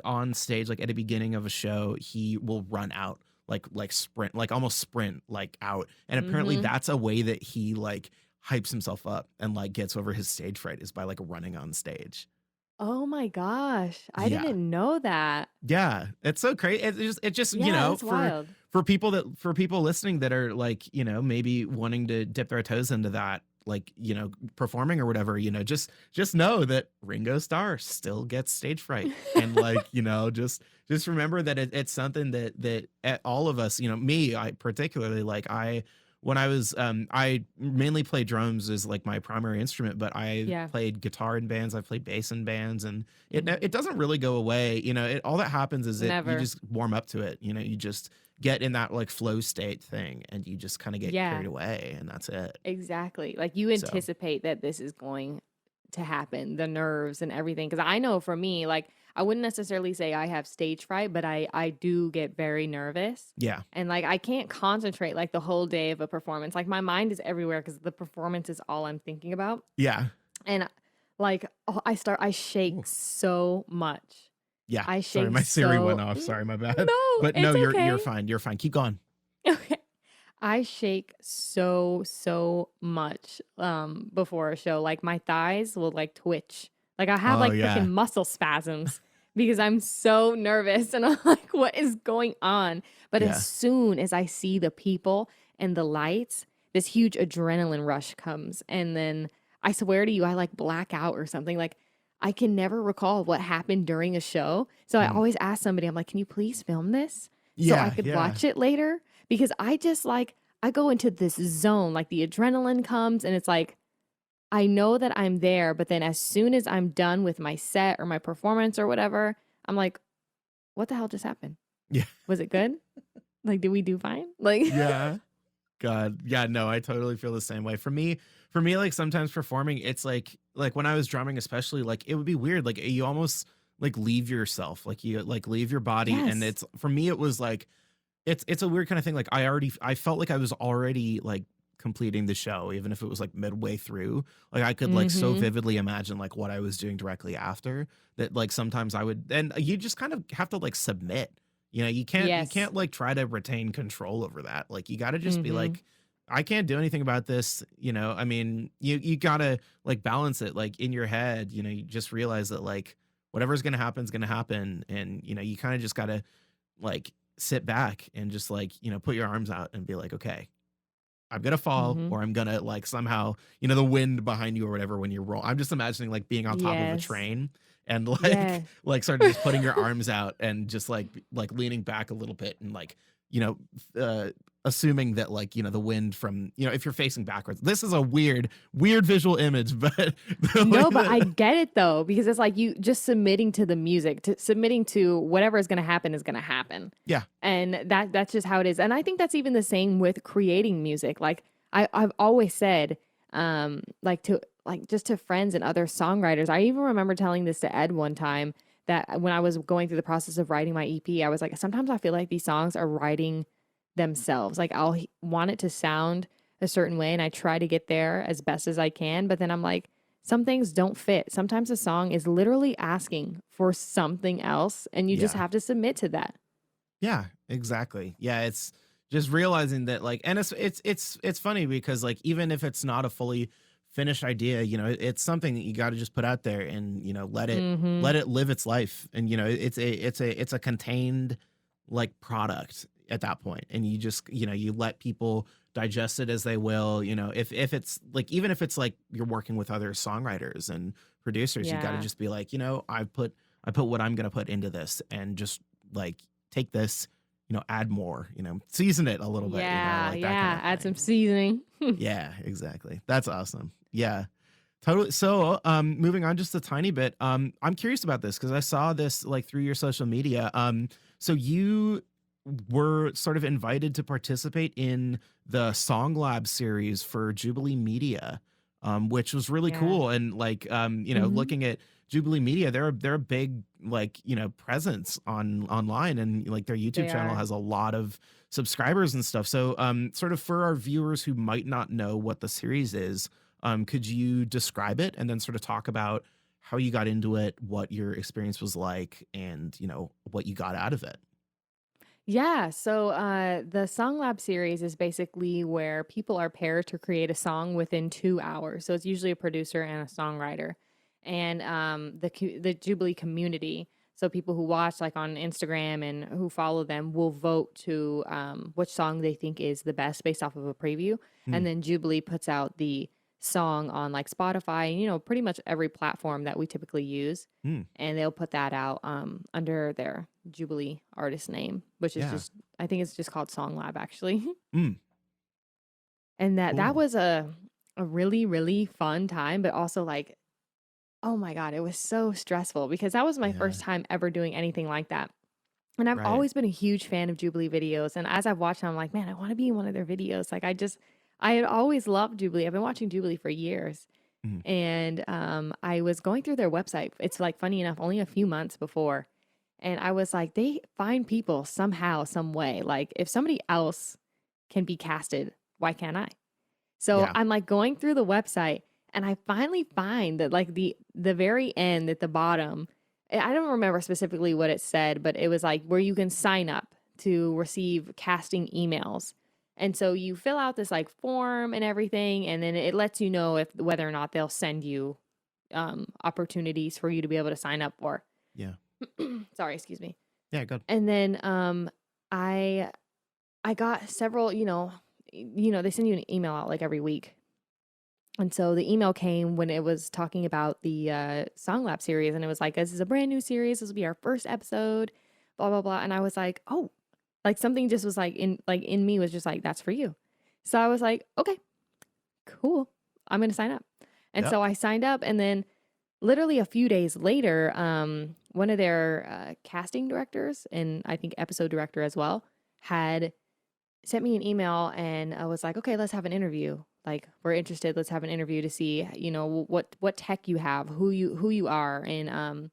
on stage like at the beginning of a show, he will run out like sprint like almost sprint like out. And apparently Mhm. that's a way that he like hypes himself up and like gets over his stage fright is by like running on stage. Oh my gosh. I Yeah. didn't know that. Yeah, it's so crazy. It just Yeah, that's wild. for people listening that are like maybe wanting to dip their toes into that like performing or whatever just know that Ringo Starr still gets stage fright and like just remember that it's something that all of us me I particularly like I when I was I mainly play drums as like my primary instrument, but I Yeah. played guitar in bands, I've played bass in bands, and Mhm. it doesn't really go away. All that happens is you Never. just warm up to it. You just get in that like flow state thing, and you just kind of get carried Yeah. away, and that's it. Exactly. Like you So anticipate that this is going to happen, the nerves and everything. Cause I know for me, like I wouldn't necessarily say I have stage fright, but I do get very nervous. yeah, And like I can't concentrate like the whole day of a performance. Like my mind is everywhere because the performance is all I'm thinking about. yeah, And like I shake Ooh. so much. Yeah. I Sorry, shake my Siri went so off. Sorry, my bad. no, But no, it's you're okay. fine. You're fine. Keep going. Okay. I shake so much before a show. Like my thighs will like twitch. Like I have Oh like freaking yeah, muscle spasms because I'm so nervous and I'm like, what is going on? But as yeah, soon as I see the people and the lights, this huge adrenaline rush comes. And then I swear to you, I like black out or something. Like I can never recall what happened during a show. So I Mm. always ask somebody, I'm like, can you please film this so I Yeah, could yeah, watch it later? Because I just like I go into this zone, like the adrenaline comes and it's like I know that I'm there, but then as soon as I'm done with my set or my performance or whatever, I'm like, what the hell just happened? yeah, Was it good? Like, did we do fine? Like, yeah. God, yeah, no, I totally feel the same way. For me, like sometimes performing, it's like when I was drumming, especially, like it would be weird. Like you almost like leave yourself, like you like leave your body, and yes. it's for me, it was like it's a weird kind of thing. Like I felt like I was already like completing the show, even if it was like midway through. Like I could like so Mm-hmm. vividly imagine like what I was doing directly after that. Like sometimes I would, and you just kind of have to like submit. You can't Yes. like try to retain control over that. Like you got to just be Mm-hmm. like, I can't do anything about this. I mean, you gotta like balance it like in your head. You just realize that like whatever's gonna happen is gonna happen, and you kind of just gotta like sit back and just like put your arms out and be like, okay, I'm gonna fall, Mm-hmm. or I'm gonna like somehow, the wind behind you or whatever when you roll. I'm just imagining like being on top of a Yes. train and like Yes. like sort of just putting your arms out and just like leaning back a little bit and like you know uh assuming that like the wind from if you're facing backwards. This is a weird visual image, but the way No, but I that get it though, because it's like you just submitting to the music, to submitting to whatever is going to happen is going to happen. yeah, And that's just how it is. And I think that's even the same with creating music. Like I've always said, like to like just to friends and other songwriters. I even remember telling this to Ed one time that when I was going through the process of writing my EP, I was like, sometimes I feel like these songs are writing themselves. Like want it to sound a certain way and I try to get there as best as I can, but then I'm like, some things don't fit. Sometimes a song is literally asking for something else and you just yeah. have to submit to that. Yeah, exactly. Yeah, it's just realizing that like and it's funny because like even if it's not a fully finished idea, it's something that you got to just put out there and let Mhm. it live its life. And it's a contained like product at that point. And you just, you let people digest it as they will, if it's like even if it's like you're working with other songwriters and producers, you got to Yeah. just be like, I put what I'm going to put into this and just like take this, add more, season it a little bit, Yeah, like that kind yeah, of add some thing. seasoning. Yeah, exactly. That's awesome. Yeah, totally. So, moving on just a tiny bit, I'm curious about this because I saw this like through your social media. So were sort of invited to participate in the Song Lab series for Jubilee Media, which was really Yeah. cool. And Mhm. looking at Jubilee Media, they're a big presence online, and like their YouTube They channel are. has a lot of subscribers and stuff. So sort of for our viewers who might not know what the series is, could you describe it and then sort of talk about how you got into it, what your experience was like, and what you got out of it? Yeah, so the Song Lab series is basically where people are paired to create a song within 2 hours. So it's usually a producer and a songwriter, and the Jubilee community. So people who watch like on Instagram and who follow them will vote to which song they think is the best based off of a preview, Mm, and then Jubilee puts out the song on like Spotify, pretty much every platform that we typically use, mm, and they'll put that out under their Jubilee artist name, which is yeah. just I think it's just called Song Lab actually. Mm, And that cool. was a really really fun time, but also like oh my god, it was so stressful because that was my Yeah, first time ever doing anything like that. And I've right. always been a huge fan of Jubilee videos, and as I've watched them, I'm like, man, I want to be in one of their videos. Like I had always loved Jubilee. I've been watching Jubilee for years. Mhm, And I was going through their website. It's like funny enough, only a few months before. And I was like, they find people somehow, some way. Like, if somebody else can be casted, why can't I? So yeah. I'm like going through the website, and I finally find that like the very end at the bottom, I don't remember specifically what it said, but it was like where you can sign up to receive casting emails. And so you fill out this like form and everything, and then it lets you know if whether or not they'll send you opportunities for you to be able to sign up for. Yeah. Sorry, excuse me. Yeah, good. And then I I got several, they send you an email out like every week. And so the email came when it was talking about the Song Lab series, and it was like, "This is a brand new series. This will be our first episode." Blah blah blah. And I was like, "Oh!" Like something just was like in me was just like, "That's for you." So I was like, "Okay, cool. I'm gonna sign up." And Yep. so I signed up, and then literally a few days later, one of their casting directors and I think episode director as well had sent me an email, and I was like, "Okay, let's have an interview. Like, we're interested. Let's have an interview to see, what tech you have, who you are." And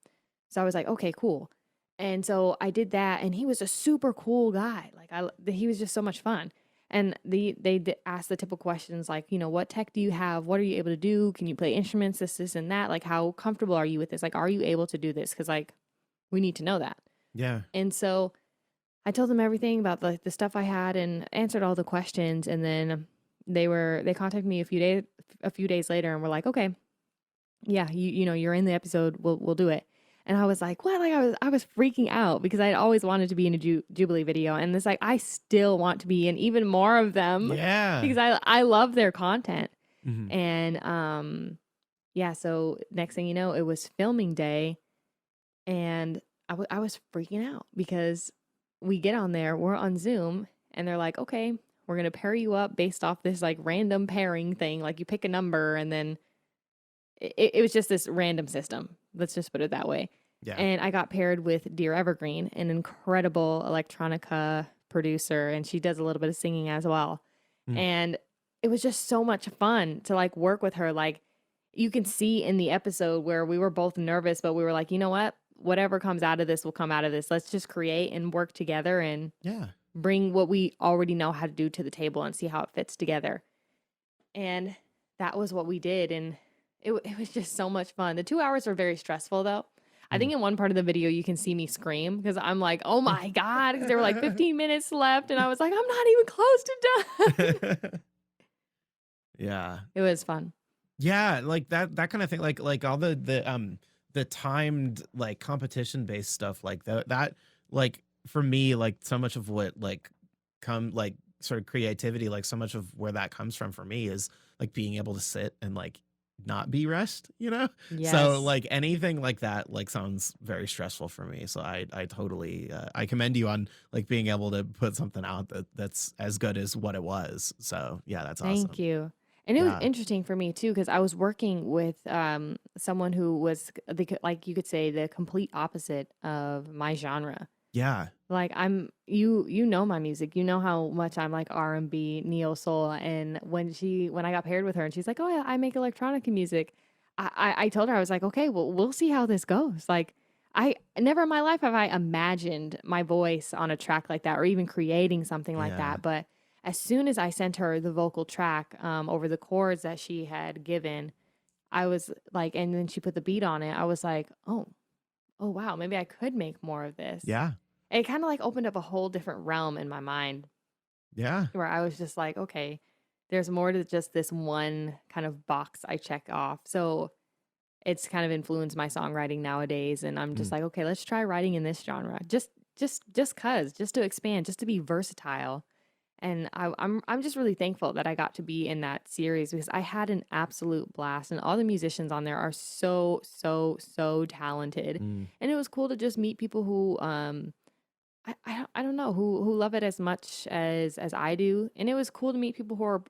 so I was like, "Okay, cool." And so I did that, and he was a super cool guy. Like he was just so much fun. And they asked the typical questions like, what tech do you have? What are you able to do? Can you play instruments? This, and that. Like, how comfortable are you with this? Like, are you able to do this? Because like we need to know that. Yeah. And so I told them everything about the stuff I had and answered all the questions, and then they contacted me a few days later and were like, "Okay, yeah, you're in the episode. We'll do it." And I was like, "What?" Like I was freaking out because I'd always wanted to be in a Jubilee video, and it's like I still want to be in even more of them Yeah. because I love their content. Mhm. And yeah, so next thing you know, it was filming day, and I was freaking out because we get on there, we're on Zoom, and they're like, "Okay, we're gonna pair you up based off this like random pairing thing. Like you pick a number, and then it was just this random system. Let's just put it that way." Yeah. And I got paired with Dear Evergreen, an incredible electronica producer, and she does a little bit of singing as well. Mm. And it was just so much fun to like work with her. Like you can see in the episode where we were both nervous, but we were like, you know what? Whatever comes out of this will come out of this. Let's just create and work together and Yeah. bring what we already know how to do to the table and see how it fits together. And that was what we did. And it was just so much fun. The 2 hours were very stressful, though. I Mm. think in one part of the video, you can see me scream because I'm like, oh my God, because there were like 15 minutes left. And I was like, I'm not even close to done. Yeah. It was fun. Yeah, like that kind of thing, like all the timed like competition based stuff like that like for me like so much of what like come like sort of creativity, like so much of where that comes from for me is like being able to sit and like not be rushed. So Yes. like anything like that like sounds very stressful for me. So I totally I commend you on like being able to put something out that's as good as what it was. So yeah, that's Thank awesome. you. And it was Yeah. interesting for me too because I was working with someone who was like you could say the complete opposite of my genre. Yeah. Like you know my music. You know how much I'm like R&B, neo soul. And when I got paired with her and she's like, "Oh yeah, I make electronic music." I told her, I was like, "Okay, well, we'll see how this goes." Like I never in my life have I imagined my voice on a track like that or even creating something like Yeah. that. But as soon as I sent her the vocal track over the chords that she had given, I was like, and then she put the beat on it. I was like, oh wow, maybe I could make more of this. Yeah. It kind of like opened up a whole different realm in my mind Yeah. where I was just like, okay, there's more to just this one kind of box I check off. So it's kind of influenced my songwriting nowadays. And I'm just Mm. like, okay, let's try writing in this genre. Just to expand, just to be versatile. And I'm just really thankful that I got to be in that series because I had an absolute blast, and all the musicians on there are so talented, Mm. and it was cool to just meet people who I don't know who love it as much as I do, and it was cool to meet people who are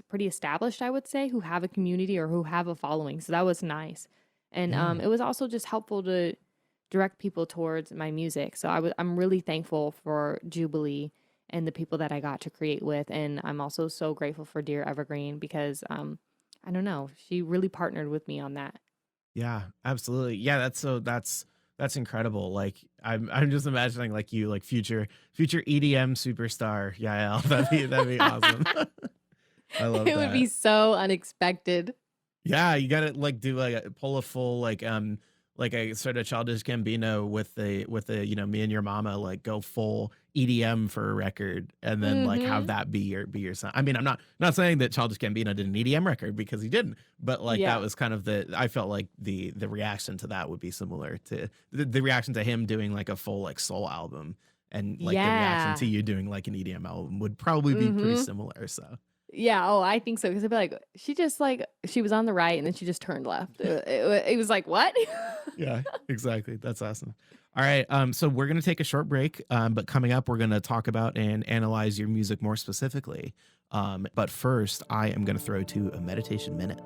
pretty established, I would say, who have a community or who have a following. So that was nice, and Yeah. it was also just helpful to direct people towards my music. So I'm really thankful for Jubilee and the people that I got to create with, and I'm also so grateful for Dear Evergreen because I don't know, she really partnered with me on that. Yeah, absolutely. Yeah, that's incredible. Like I'm just imagining like you like future EDM superstar Yael. That'd be awesome. I love It would that. be so unexpected. Yeah, you gotta like do like pull a full like a sort of childish Gambino with the me and your mama like go full EDM for a record and then like have Mhm. that be your son. I mean, I'm not saying that Childish Gambino did an EDM record because he didn't, but like that Yeah. was kind of I felt like the reaction to that would be similar to the reaction to him doing like a full like soul album and like the reaction to Yeah. you doing like an EDM album would probably be pretty Mhm. similar. So Yeah, oh, I think so. Because 'cause it'd be like, she just, like she was on the right, and then she just turned left. It was like, "What?" yeah, exactly. That's awesome. All right. So we're going to take a short break. But coming up, we're going to talk about and analyze your music more specifically. But first, I am going to throw to a meditation minute.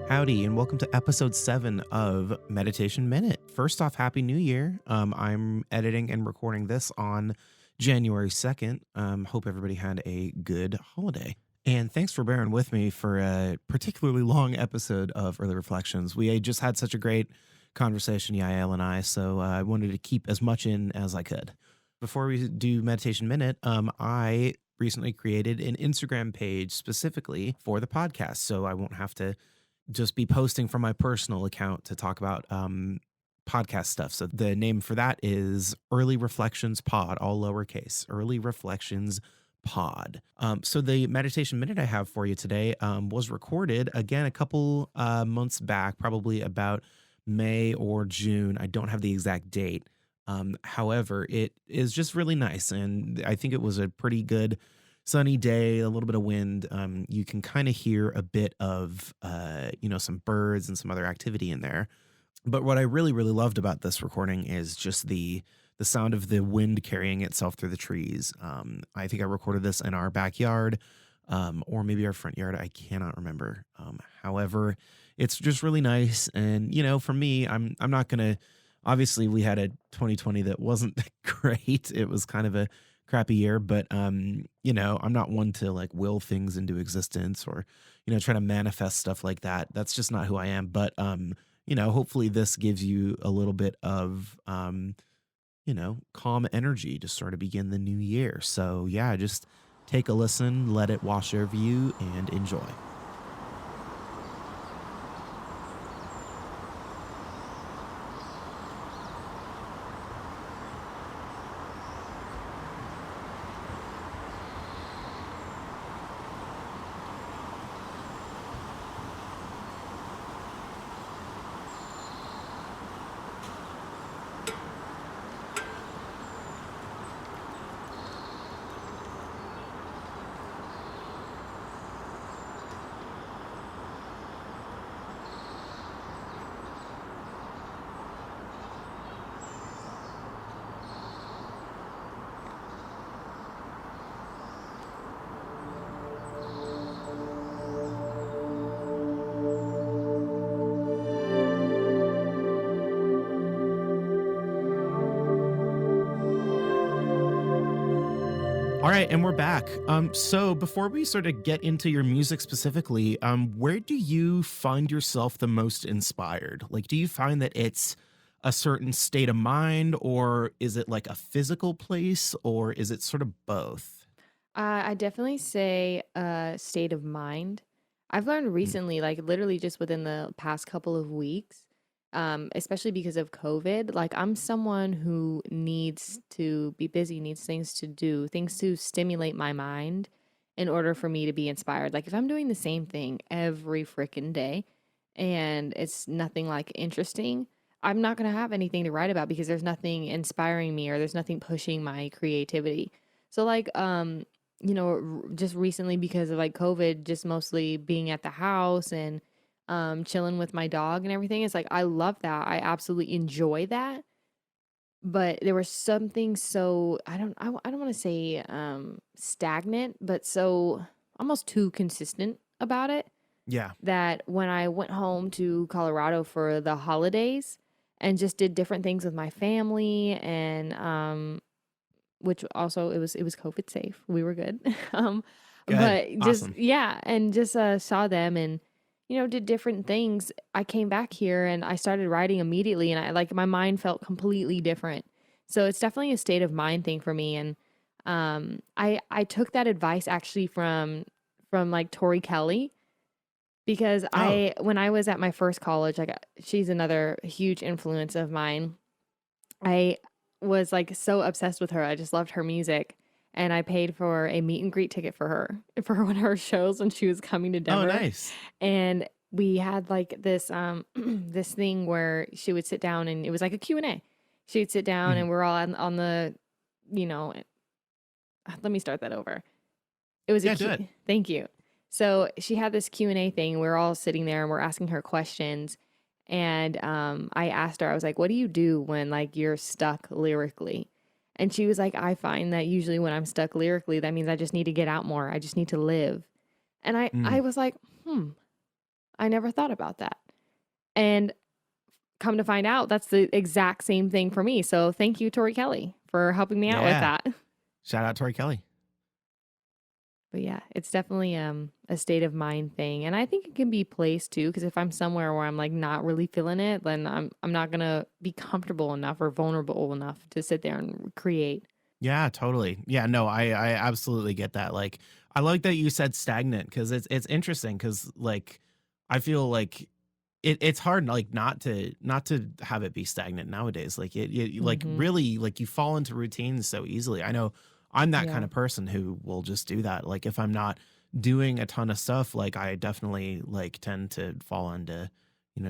Howdy, and welcome to episode 7 of Meditation Minute. First off, Happy New Year. I'm editing and recording this on January 2nd. Hope everybody had a good holiday. And thanks for bearing with me for a particularly long episode of Early Reflections. We just had such a great conversation, Yael and I, so I wanted to keep as much in as I could. Before we do Meditation Minute, I recently created an Instagram page specifically for the podcast, so I won't have to just be posting from my personal account to talk about podcast stuff. So the name for that is Early Reflections Pod, all lowercase, Early Reflections Pod. So the meditation minute I have for you today was recorded again a couple months back, probably about May or June. I don't have the exact date. However, it is just really nice. And I think it was a pretty good sunny day, a little bit of wind. You can kind of hear a bit of, some birds and some other activity in there. But what I really, really loved about this recording is just the sound of the wind carrying itself through the trees. I think I recorded this in our backyard, or maybe our front yard. I cannot remember. However, it's just really nice. And for me, I'm not gonna. Obviously, we had a 2020 that wasn't great. It was kind of a crappy year, but I'm not one to like will things into existence or try to manifest stuff like that. That's just not who I am. But hopefully this gives you a little bit of calm energy to sort of begin the new year. So yeah, just take a listen, let it wash over you, and enjoy. All right, and we're back. So before we sort of get into your music specifically, where do you find yourself the most inspired? Like, do you find that it's a certain state of mind, or is it like a physical place, or is it sort of both? I definitely say state of mind. I've learned Mm. recently, like literally just within the past couple of weeks, especially because of COVID, like I'm someone who needs to be busy, needs things to do, things to stimulate my mind in order for me to be inspired. Like if I'm doing the same thing every freaking day and it's nothing like interesting, I'm not going to have anything to write about because there's nothing inspiring me or there's nothing pushing my creativity. So like just recently because of like COVID, just mostly being at the house and chilling with my dog and everything. It's like I love that. I absolutely enjoy that. But there was something so I don't want to say stagnant, but so almost too consistent about it Yeah. that when I went home to Colorado for the holidays and just did different things with my family and which also it was COVID safe. We were good. Good. But just Awesome. yeah, and just saw them and did different things. I came back here and I started writing immediately and I like my mind felt completely different. So it's definitely a state of mind thing for me and I took that advice actually from like Tori Kelly because Oh, I when I was at my first college, like she's another huge influence of mine. I was like so obsessed with her. I just loved her music. And I paid for a meet and greet ticket for her for one of her shows when she was coming to oh, Denver. nice. And we had like this this thing where she would sit down and it was like a Q&A. She'd sit down Mhm. and we're all on the, you know, let me start that over. It was a Yeah, do it. Q. Thank you. So she had this Q&A thing. We're all sitting there and we're asking her questions. And I asked her, I was like, what do you do when like you're stuck lyrically? And she was like, I find that usually when I'm stuck lyrically, that means I just need to get out more. I just need to live. And I Mm. was like, I never thought about that. And come to find out, that's the exact same thing for me. So thank you, Tori Kelly, for helping me out with Yeah. that. Shout out Tori Kelly. But yeah, it's definitely a state of mind thing. And I think it can be placed too, because if I'm somewhere where I'm like not really feeling it, then I'm not gonna be comfortable enough or vulnerable enough to sit there and create. Yeah, totally. Yeah, no, I absolutely get that. Like, I like that you said stagnant because it's interesting because like I feel like it's hard like not to have it be stagnant nowadays. Like like Mm-hmm. really like you fall into routines so easily. I know I'm that kind Yeah. of person who will just do that. Like if I'm not doing a ton of stuff, like I definitely like tend to fall into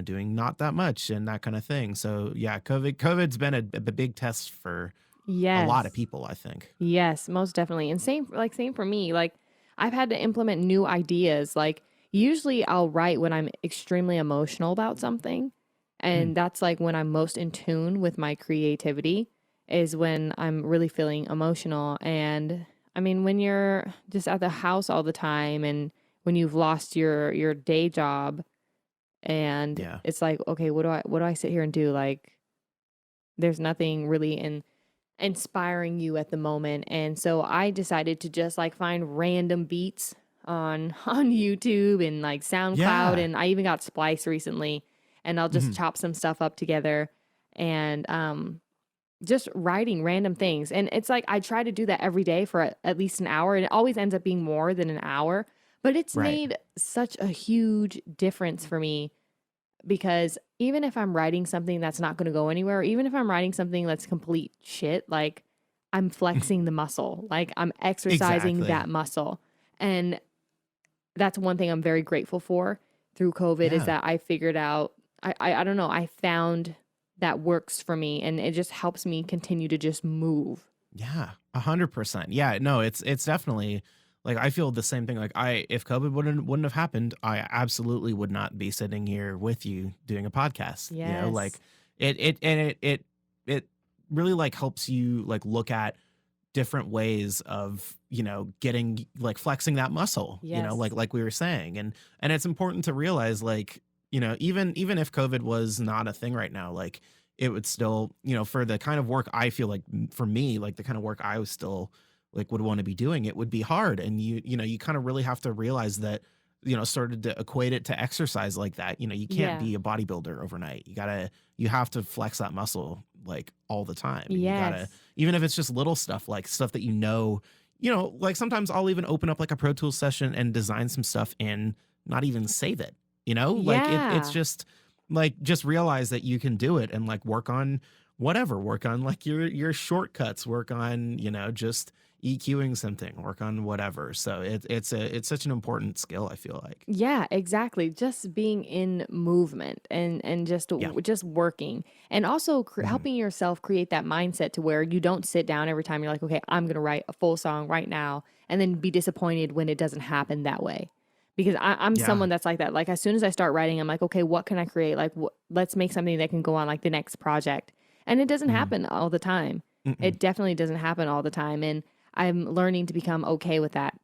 doing not that much and that kind of thing. So yeah, COVID's been a big test for a lot of Yes. people, I think. Yes, most definitely. And same for me. Like I've had to implement new ideas. Like usually I'll write when I'm extremely emotional about something. Mm, And that's like when I'm most in tune with my creativity is when I'm really feeling emotional. And I mean, when you're just at the house all the time and when you've lost your day job and yeah. it's like, okay, what do I sit here and do? Like there's nothing really inspiring you at the moment. And so I decided to just like find random beats on on YouTube and like SoundCloud Yeah. and I even got Splice recently and I'll just Mhm. chop some stuff up together and just writing random things. And it's like I try to do that every day for at least an hour and it always ends up being more than an hour, but it's Right. made such a huge difference for me because even if I'm writing something that's not going to go anywhere, or even if I'm writing something that's complete shit, like I'm flexing the muscle, like I'm exercising Exactly. that muscle. And that's one thing I'm very grateful for through COVID is Yeah. that I figured out, I don't know, I found that works for me and it just helps me continue to just move. Yeah, 100%. Yeah, no, it's definitely like I feel the same thing. Like if COVID wouldn't have happened, I absolutely would not be sitting here with you doing a podcast. Yes. Like it really like helps you like look at different ways of getting like flexing that muscle. Yes. Like we were saying, and it's important to realize like even if COVID was not a thing right now, like it would still, for the kind of work I feel like for me, like the kind of work I was still like would want to be doing, it would be hard. And you kind of really have to realize that, started to equate it to exercise like that. You can't Yeah. be a bodybuilder overnight. You have to flex that muscle like all the time. And you gotta, Yes. even if it's just little stuff, like stuff that like sometimes I'll even open up like a Pro Tools session and design some stuff and not even save it, like it's Yeah. just like, just realize that you can do it and like work on whatever, work on like your shortcuts, work on, just EQing something, work on whatever. So it's such an important skill, I feel like. Yeah, exactly. Just being in movement and just Yeah. just working, and also Mhm. helping yourself create that mindset to where you don't sit down every time you're like, okay, I'm gonna write a full song right now, and then be disappointed when it doesn't happen that way. Because I'm Yeah. someone that's like that. Like as soon as I start writing, I'm like, okay, what can I create? Like, let's make something that can go on like the next project. And it doesn't Mhm. happen all the time. Mm-mm. It definitely doesn't happen all the time, and I'm learning to become okay with that.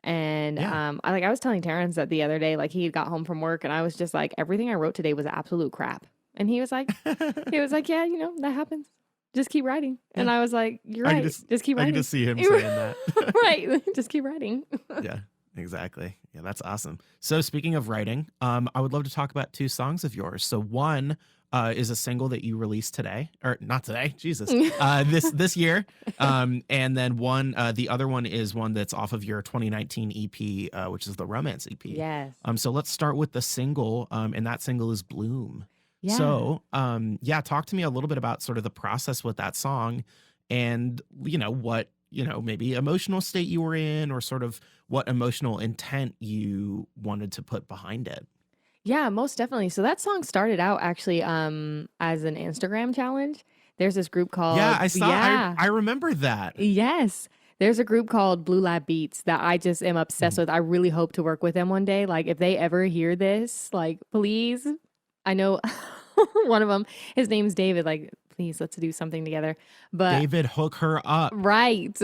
And Yeah. I was telling Terrence that the other day, like he got home from work, and I was just like, everything I wrote today was absolute crap. And he was like, yeah, that happens. Just keep writing. Yeah. And I was like, you're I could right. just Just keep I could writing. just see him saying that. Right. Just keep writing. Yeah, exactly. Yeah, that's awesome. So speaking of writing, I would love to talk about two songs of yours. So one is a single that you released today, or not today, Jesus, this year. And then the other one is one that's off of your 2019 EP, which is the Romance EP. Yes. So let's start with the single, and that single is Bloom. Yeah. So, yeah, talk to me a little bit about sort of the process with that song and, what, maybe emotional state you were in or sort of what emotional intent you wanted to put behind it. Yeah, most definitely. So that song started out actually as an Instagram challenge. There's this group Yeah, called, I saw, yeah. I remember that. Yes. There's a group called Blue Lab Beats that I just am obsessed Mhm. with. I really hope to work with them one day. Like, if they ever hear this, like, please. I know one of them, his name's David. Like, please, let's do something together. But, David, hook her up. right.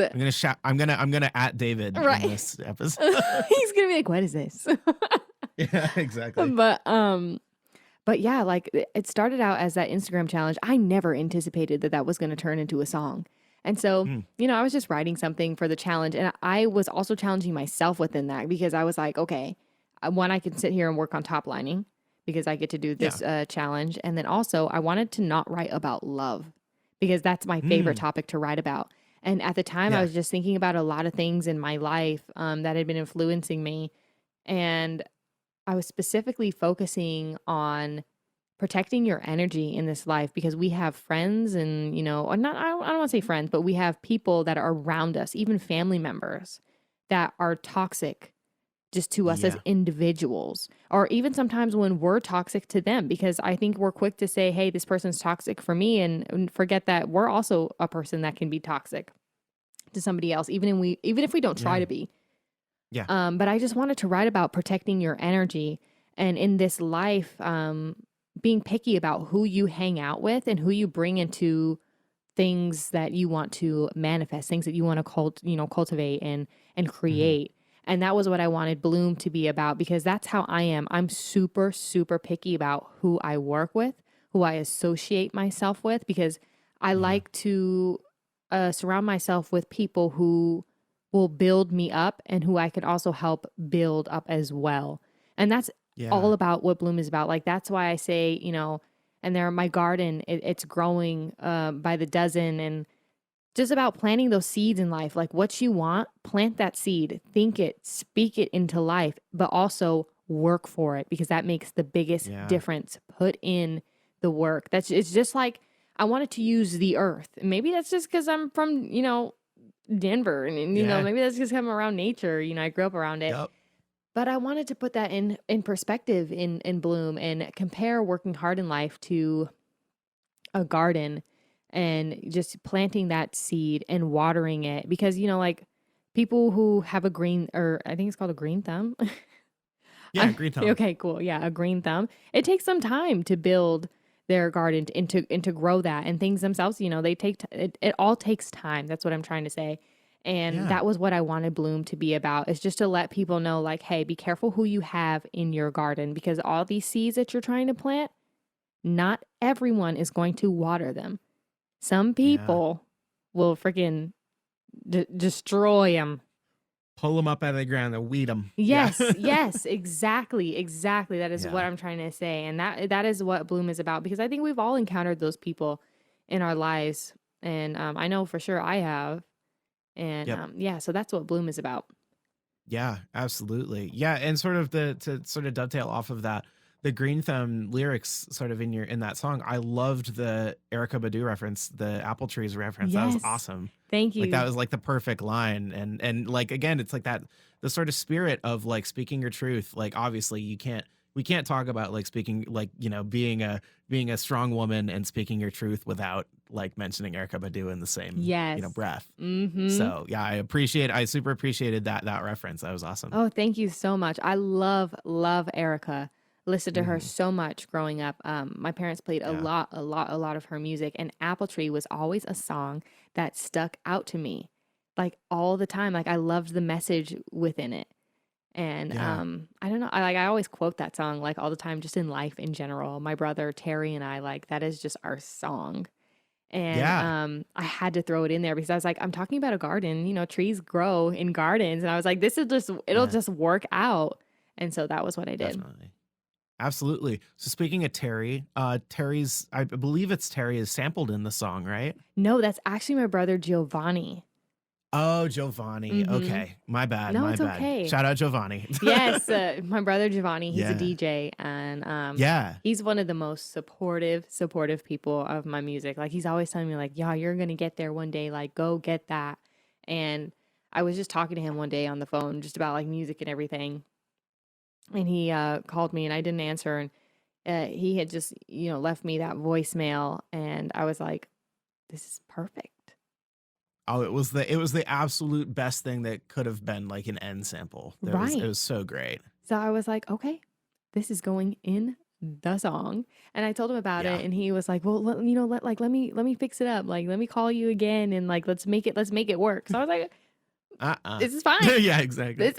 I'm gonna at David in Right. this episode. He's going to be like, what is this? Yeah, exactly. But, but yeah, like it started out as that Instagram challenge. I never anticipated that that was going to turn into a song. And so, Mm, I was just writing something for the challenge. And I was also challenging myself within that because I was like, okay, one, I can sit here and work on top lining because I get to do yeah. this challenge. And then also, I wanted to not write about love because that's my favorite Mm, topic to write about. And at the time, I yeah. was just thinking about a lot of things in my life that had been influencing me. And I was specifically focusing on protecting your energy in this life because we have friends and, or not, I don't want to say friends, but we have people that are around us, even family members that are toxic just to us as Yeah. individuals, or even sometimes when we're toxic to them, because I think we're quick to say, hey, this person's toxic for me, and forget that we're also a person that can be toxic to somebody else, even if we don't try Yeah. to be. Yeah. But I just wanted to write about protecting your energy. And in this life, being picky about who you hang out with and who you bring into things that you want to manifest, things that you want to cultivate and Mhm. create. And that was what I wanted Bloom to be about because that's how I am. I'm super, super picky about who I work with, who I associate myself with, because I Yeah. like to surround myself with people who will build me up and who I can also help build up as well. And that's Yeah. all about what Bloom is about. Like, that's why I say, and there, my garden, it's growing by the dozen, and just about planting those seeds in life. Like, what you want, plant that seed, think it, speak it into life, but also work for it because that makes the biggest Yeah. difference. Put in the work. It's just like I wanted to use the earth. Maybe that's just because I'm from, Denver, and Yeah. maybe that's just I'm around nature. I grew up around it. Yep. But I wanted to put that in perspective in Bloom and compare working hard in life to a garden and just planting that seed and watering it because like people who have a green, or I think it's called a green thumb. Yeah, green thumb. Okay, cool. Yeah, a green thumb. It takes some time to build their garden and to grow that and things themselves. They take it all takes time. That's what I'm trying to say. And Yeah. that was what I wanted Bloom to be about, is just to let people know, like, hey, be careful who you have in your garden because all these seeds that you're trying to plant, not everyone is going to water them. Some Yeah. people will freaking destroy them. Pull them up out of the ground and weed them. Yeah. Yes, yes, exactly, exactly. That is what Yeah. I'm trying to say, and that is what Bloom is about. Because I think we've all encountered those people in our lives, and I know for sure I have. And Yep. yeah, so that's what Bloom is about. Yeah, absolutely. Yeah, and sort of to sort of dovetail off of that, the Green Thumb lyrics sort of in that song, I loved the Erica Badu reference, the apple trees reference. That was Yes, awesome. thank Like that you. was like the perfect line. And like again, it's like that the sort of spirit of like speaking your truth. Like obviously we can't talk about like speaking like, being a strong woman and speaking your truth without like mentioning Erica Badu in the same, Yes. breath. Mm-hmm. So yeah, I super appreciated that reference. That was awesome. Oh, thank you so much. I love Erica. Listened to her Hmm. so much growing up. My parents played Yeah. a lot of her music, and Apple Tree was always a song that stuck out to me, like all the time. Like I loved the message within it, and Yeah. I don't know. I always quote that song like all the time, just in life in general. My brother Terry and I like that is just our song. And Yeah. I had to throw it in there because I was like, I'm talking about a garden. Trees grow in gardens, and I was like, this is just it'll Yeah. just work out. And so that was what I did. Definitely. Absolutely. So speaking of Terry, Terry's I believe it's Terry is sampled in the song, right? No, that's actually my brother Giovanni. Oh, Giovanni. Mm-hmm. Okay. My bad. No, My it's bad. okay. Shout out Giovanni. Yes, my brother Giovanni, he's a Yeah. DJ, and Yeah. he's one of the most supportive people of my music. Like he's always telling me like, "Yeah, you're gonna get there one day. Like, go get that." And I was just talking to him one day on the phone, just about like music and everything, and he called me, and I didn't answer, and he had just left me that voicemail, and I was like, "This is perfect." Oh, it was the absolute best thing that could have been like an end sample. It Right. was so great. So I was like, okay, this is going in the song. And I told him about Yeah. it, and he was like, well, let me fix it up. Like, let me call you again, and like, let's make it work. So I was like, Uh-uh. this is fine. Yeah, exactly. This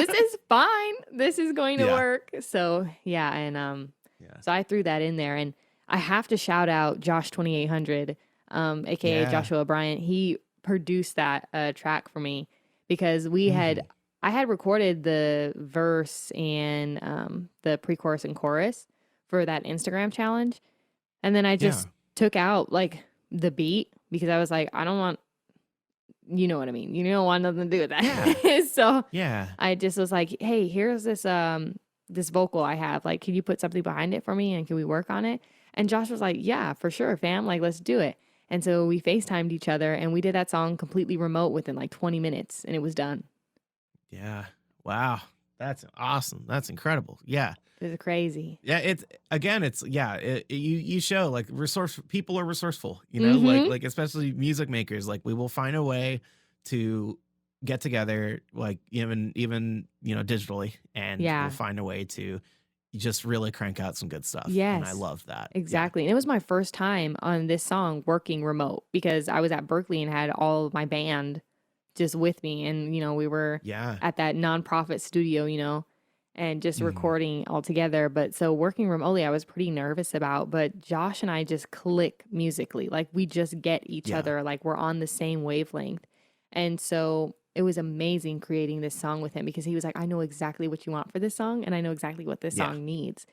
is fine. This is going to Yeah. work. So yeah, and Yeah. so I threw that in there, and I have to shout out Josh 2800, aka Yeah. Joshua Bryant. He produced that track for me because Mhm. I had recorded the verse and the pre-chorus and chorus for that Instagram challenge, and then I Yeah. just took out like the beat because I was like, I don't want, you know what I mean? You don't want nothing to do with Yeah. that. So Yeah. I just was like, hey, here's this vocal I have. Like, can you put something behind it for me and can we work on it? And Josh was like, yeah, for sure, fam. Like, let's do it. And so we FaceTimed each other and we did that song completely remote within like 20 minutes and it was done. Yeah. Wow. That's awesome. That's incredible. Yeah. It was crazy. Yeah, it's again, it's yeah, you show like people are resourceful, Mm-hmm. like especially music makers, like we will find a way to get together, like even digitally, and we'll Yeah. find a way to just really crank out some good stuff. And I Yes. love that. Yeah. Exactly. And it was my first time on this song working remote because I was at Berkeley and had all of my band just with me. And, we were Yeah. at that nonprofit studio, and just Mhm. recording all together. But so working remotely, I was pretty nervous about. But Josh and I just click musically. Like we just get each Yeah. other, like we're on the same wavelength. And so it was amazing creating this song with him because he was like, I know exactly what you want for this song, and I know exactly what this Yeah. song needs.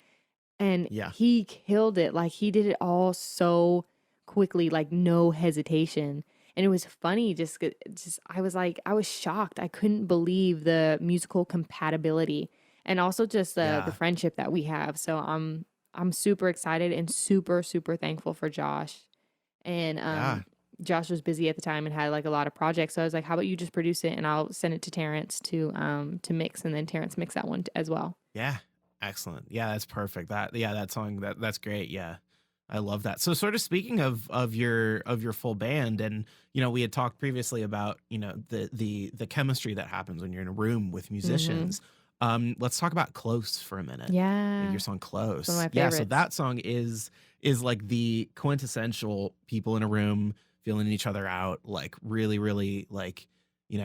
And Yeah. he killed it. Like he did it all so quickly, like no hesitation. And it was funny just I was like I was shocked. I couldn't believe the musical compatibility and also just the Yeah. friendship that we have. So I'm super excited and super super thankful for Josh. And Yeah. Josh was busy at the time and had like a lot of projects. So I was like, how about you just produce it and I'll send it to Terrence to mix, and then Terrence mix that one as well. Yeah. Excellent. Yeah, that's perfect. That song that's great. Yeah. I love that. So sort of speaking of your full band, and we had talked previously about, the chemistry that happens when you're in a room with Mhm. musicians. Let's talk about Close for a minute. Like Yeah. your song It's one of Close. my Yeah, so favorites. that song is like the quintessential people in a room feeling each other out, like really, really like,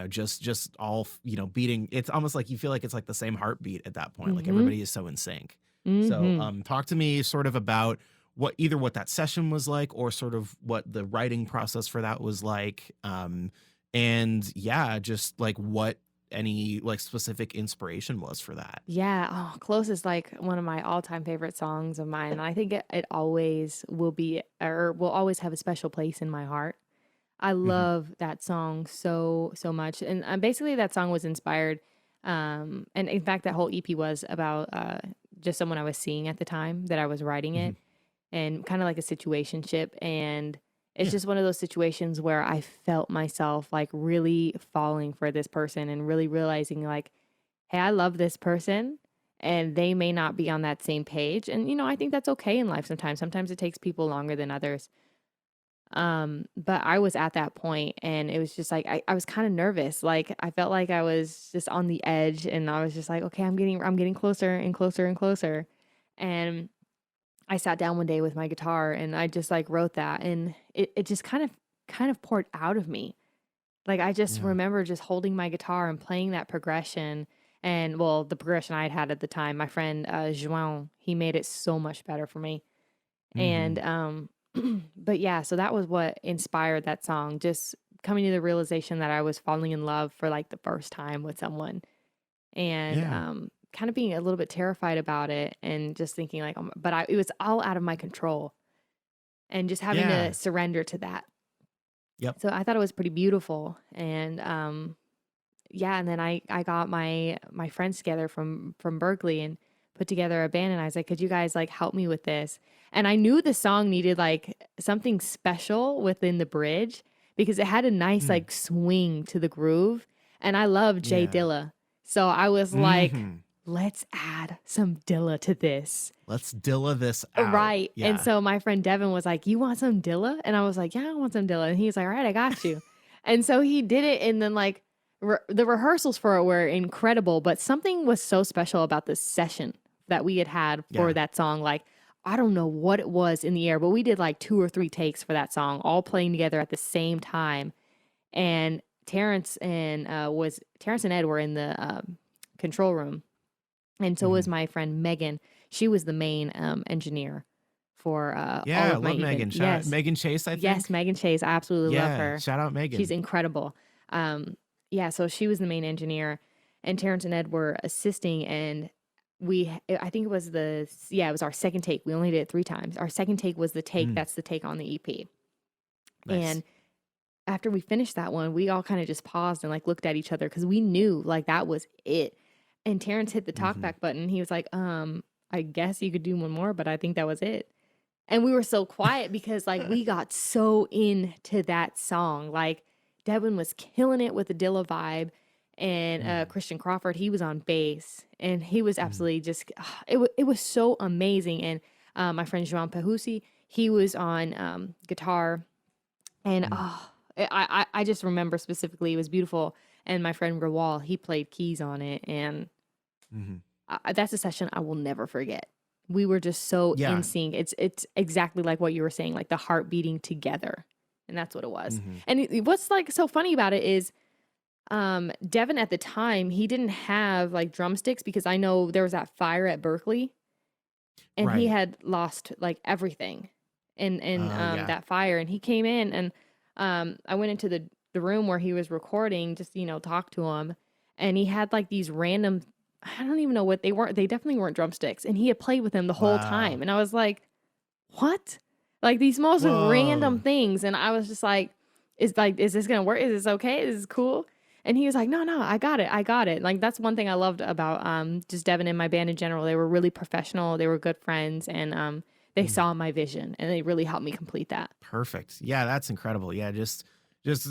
just all, beating. It's almost like you feel like it's like the same heartbeat at that point. Like Mhm. everybody is so in sync. So, Mhm. talk to me sort of about what that session was like, or sort of what the writing process for that was like, and yeah, just like what any like specific inspiration was for that. Yeah, oh, Close is like one of my all-time favorite songs of mine. And I think it always will be, or will always have a special place in my heart. I Hmm. love that song so, so much. And basically, that song was inspired. And in fact, that whole EP was about just someone I was seeing at the time that I was writing Hmm. it, and kind of like a situationship. And it's Yeah. just one of those situations where I felt myself like really falling for this person and really realizing, like, hey, I love this person and they may not be on that same page. And, I think that's okay in life sometimes. Sometimes it takes people longer than others. But I was at that point and it was just like I was kind of nervous. Like I felt like I was just on the edge and I was just like, okay, I'm getting closer and closer and closer. And I sat down one day with my guitar and I just like wrote that, and it just kind of poured out of me. Like I just Yeah. remember just holding my guitar and playing that progression, and well, the progression I had had at the time, my friend João, he made it so much better for me. Hmm. And but yeah, so that was what inspired that song, just coming to the realization that I was falling in love for like the first time with someone, and Yeah. kind of being a little bit terrified about it and just thinking like, but it was all out of my control, and just having to Yeah. surrender to that. Yep. So I thought it was pretty beautiful. And yeah, and then I got my friends together from Berkeley and put together a band, and I was like, could you guys like help me with this? And I knew the song needed like something special within the bridge because it had a nice Mm. like swing to the groove, and I love Jay Yeah. Dilla. So I was like, Hmm. let's add some Dilla to this. Let's Dilla this out. Right. And Yeah. so my friend Devin was like, you want some Dilla? And I was like, yeah, I want some Dilla. And he was like, all right, I got you. And so he did it. And then like the rehearsals for it were incredible, but something was so special about this session that we had for Yeah. that song. Like, I don't know what it was in the air, but we did like 2 or 3 takes for that song, all playing together at the same time. And Terrence and Ed were in the control room, and so was Hmm. my friend Megan. She was the main engineer for all Yeah. I of my love event. Megan. Shout out Yes, Megan Chase, I yes, think. Megan Chase. I absolutely love Yeah. her. Shout out She's Megan. incredible. Yeah, so she was the main engineer, and Terrence and Ed were assisting. And I think it was our second take. We only did it 3 times. Our second take was the take. Mm. That's the take on the EP. Nice. And after we finished that one, we all kind of just paused and like looked at each other because we knew like that was it. And Terrence hit the Hmm. talkback button. He was like, I guess you could do one more, but I think that was it. And we were so quiet because like we got so into that song. Like Devin was killing it with the Dilla vibe, and Hmm. Christian Crawford, he was on bass, and he was Hmm. absolutely just it was so amazing. And my friend Joan Pahusi, he was on guitar, and Hmm. I just remember specifically it was beautiful. And my friend Rawal, he played keys on it, and Hmm. that's a session I will never forget. We were just so in Yeah. sync. It's exactly like what you were saying, like the heart beating together, and that's what it was. Hmm. And what's like so funny about it is, Devin at the time he didn't have like drumsticks because I know there was that fire at Berkeley, and he Right. had lost like everything in Oh yeah. that fire. And he came in, and I went into the room where he was recording, just talk to him, and he had like these random, I don't even know what they were. They definitely weren't drumsticks, and he had played with them the whole Wow. time. And I was like, what? Like these most random Whoa. things. And I was just like, is this gonna work? Is this okay? Is this cool? And he was like, no, I got it. I got it. Like that's one thing I loved about just Devin and my band in general. They were really professional, they were good friends, and they Mm. saw my vision and they really helped me complete that. Perfect. Yeah, that's incredible. Yeah, just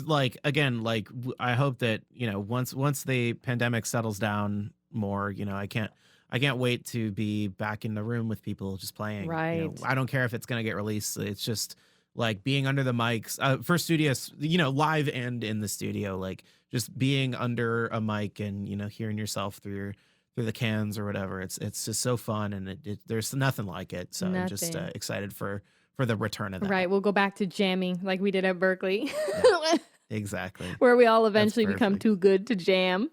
like again, like I hope that, once the pandemic settles down more, I can't wait to be back in the room with people just playing. Right. I don't care if it's going to get released. It's just like being under the mics for studios, live and in the studio, like just being under a mic and, hearing yourself through the cans or whatever. It's just so fun, and there's nothing like it. So I'm just Nothing. excited for the return of that. Right. We'll go back to jamming like we did at Berkeley, Yeah, exactly. where we all That's eventually become perfect. too good to jam.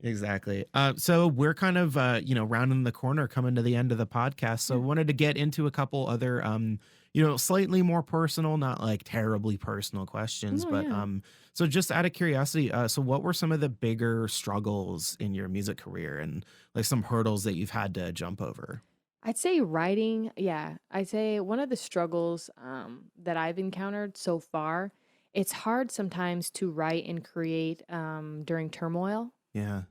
Exactly. So we're kind of rounding the corner, coming to the end of the podcast. So wanted to get into a couple other slightly more personal, not like terribly personal questions, No, but yeah. so just out of curiosity, so what were some of the bigger struggles in your music career and like some hurdles that you've had to jump over? I'd say writing, yeah. I'd say one of the struggles that I've encountered so far, it's hard sometimes to write and create during turmoil Yeah.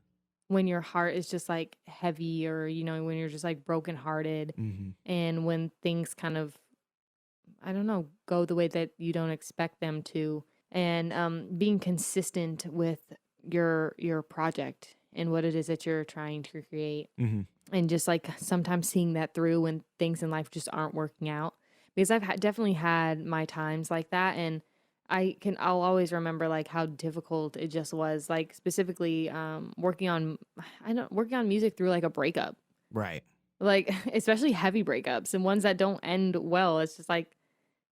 when your heart is just like heavy or, when you're just like brokenhearted Hmm. and when things kind of, I don't know, go the way that you don't expect them to. And being consistent with your project and what it is that you're trying to create. Hmm. And just like sometimes seeing that through when things in life just aren't working out because definitely had my times like that. And I'll always remember like how difficult it just was, like specifically working on working on music through like a breakup, Right. like especially heavy breakups and ones that don't end well. It's just like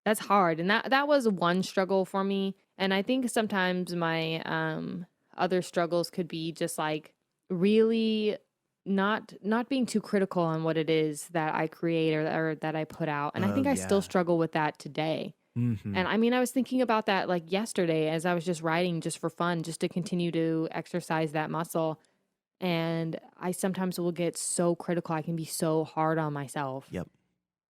that's hard, and that was one struggle for me. And I think sometimes my other struggles could be just like really not being too critical on what it is that I create or that I put out. And I Oh think I still yeah. struggle with that today. Hmm. And I mean, I was thinking about that like yesterday as I was just writing just for fun, just to continue to exercise that muscle. And I sometimes will get so critical. I can be so hard on myself Yep.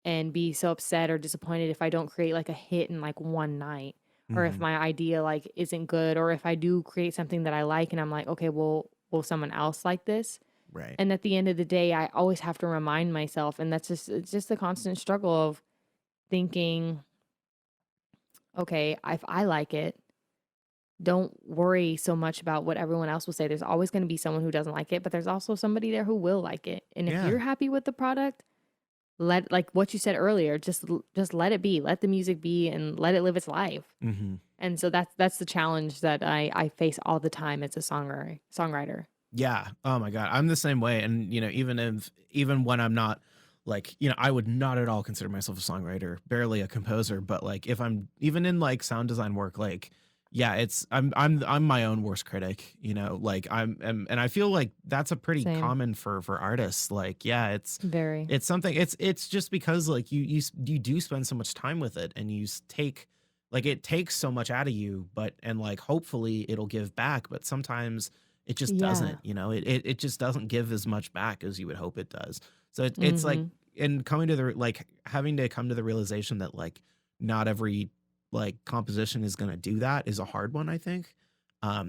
and be so upset or disappointed if I don't create like a hit in like one night, or if Hmm. my idea like isn't good, or if I do create something that I like and I'm like, okay, well, will someone else like this? Right. And at the end of the day, I always have to remind myself, and it's just a constant struggle of thinking, okay, if I like it, don't worry so much about what everyone else will say. There's always going to be someone who doesn't like it, but there's also somebody there who will like it. And if Yeah. you're happy with the product, let like what you said earlier, just let it be. Let the music be and let it live its life. Hmm. And so that's the challenge that I face all the time as a songwriter. Yeah. Oh my God. I'm the same way. And, even when I'm not like, I would not at all consider myself a songwriter, barely a composer, but like if I'm even in like sound design work, like, yeah, I'm my own worst critic, like and I feel like that's a pretty Same. common for artists. Like, yeah, Very. it's something it's just because like you do spend so much time with it and take like it takes so much out of you, but and like hopefully it'll give back, but sometimes it just Yeah. doesn't, it just doesn't give as much back as you would hope it does. So it's like, Mhm. and coming to like having to come to the realization that like not every like composition is going to do that is a hard one, I think.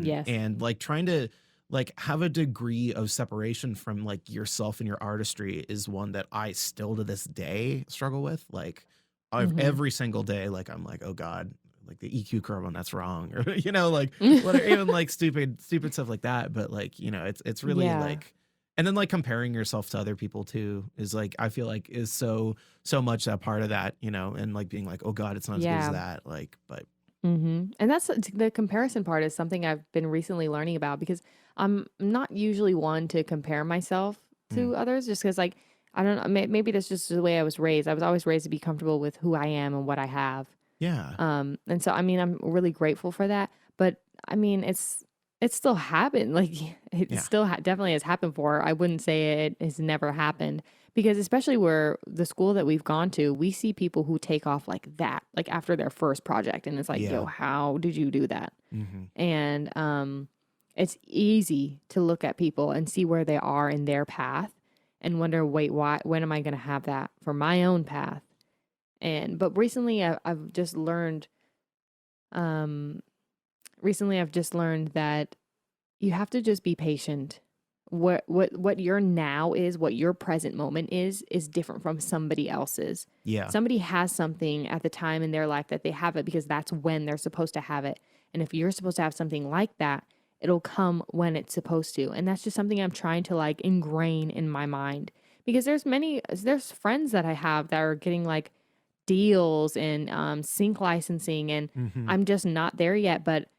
Yes. And like trying to like have a degree of separation from like yourself and your artistry is one that I still to this day struggle with. Like Mhm. every single day, like I'm like, oh God, like the EQ curve on that's wrong, or like what even like stupid stuff like that. But like it's really Yeah. like, and then like comparing yourself to other people too is like I feel like is so much a part of that, and like being like, oh God, it's not as good as Yeah. that. Like, but And that's the comparison part is something I've been recently learning about because I'm not usually one to compare myself mm, to others just because, like, I don't know, maybe that's just the way I was raised. I was always raised to be comfortable with who I am and what I have. yeah, And so, I mean, I'm really grateful for that. But I mean, it's still happened. Like, it yeah, still definitely has happened for. I wouldn't say it has never happened because, especially where the school that we've gone to, we see people who take off like that, like after their first project, and it's like, yo, yeah, how did you do that? hmm, And it's easy to look at people and see where they are in their path and wonder, wait, why? When am I going to have that for my own path? And but I've just learned um, recently I've just learned that you have to just be patient. What your now is, what your present moment is different from somebody else's. yeah, Somebody has something at the time in their life that they have it because that's when they're supposed to have it. And if you're supposed to have something like that, it'll come when it's supposed to. And that's just something I'm trying to like ingrain in my mind because there's friends that I have that are getting like deals and sync licensing, and hmm, I'm just not there yet. But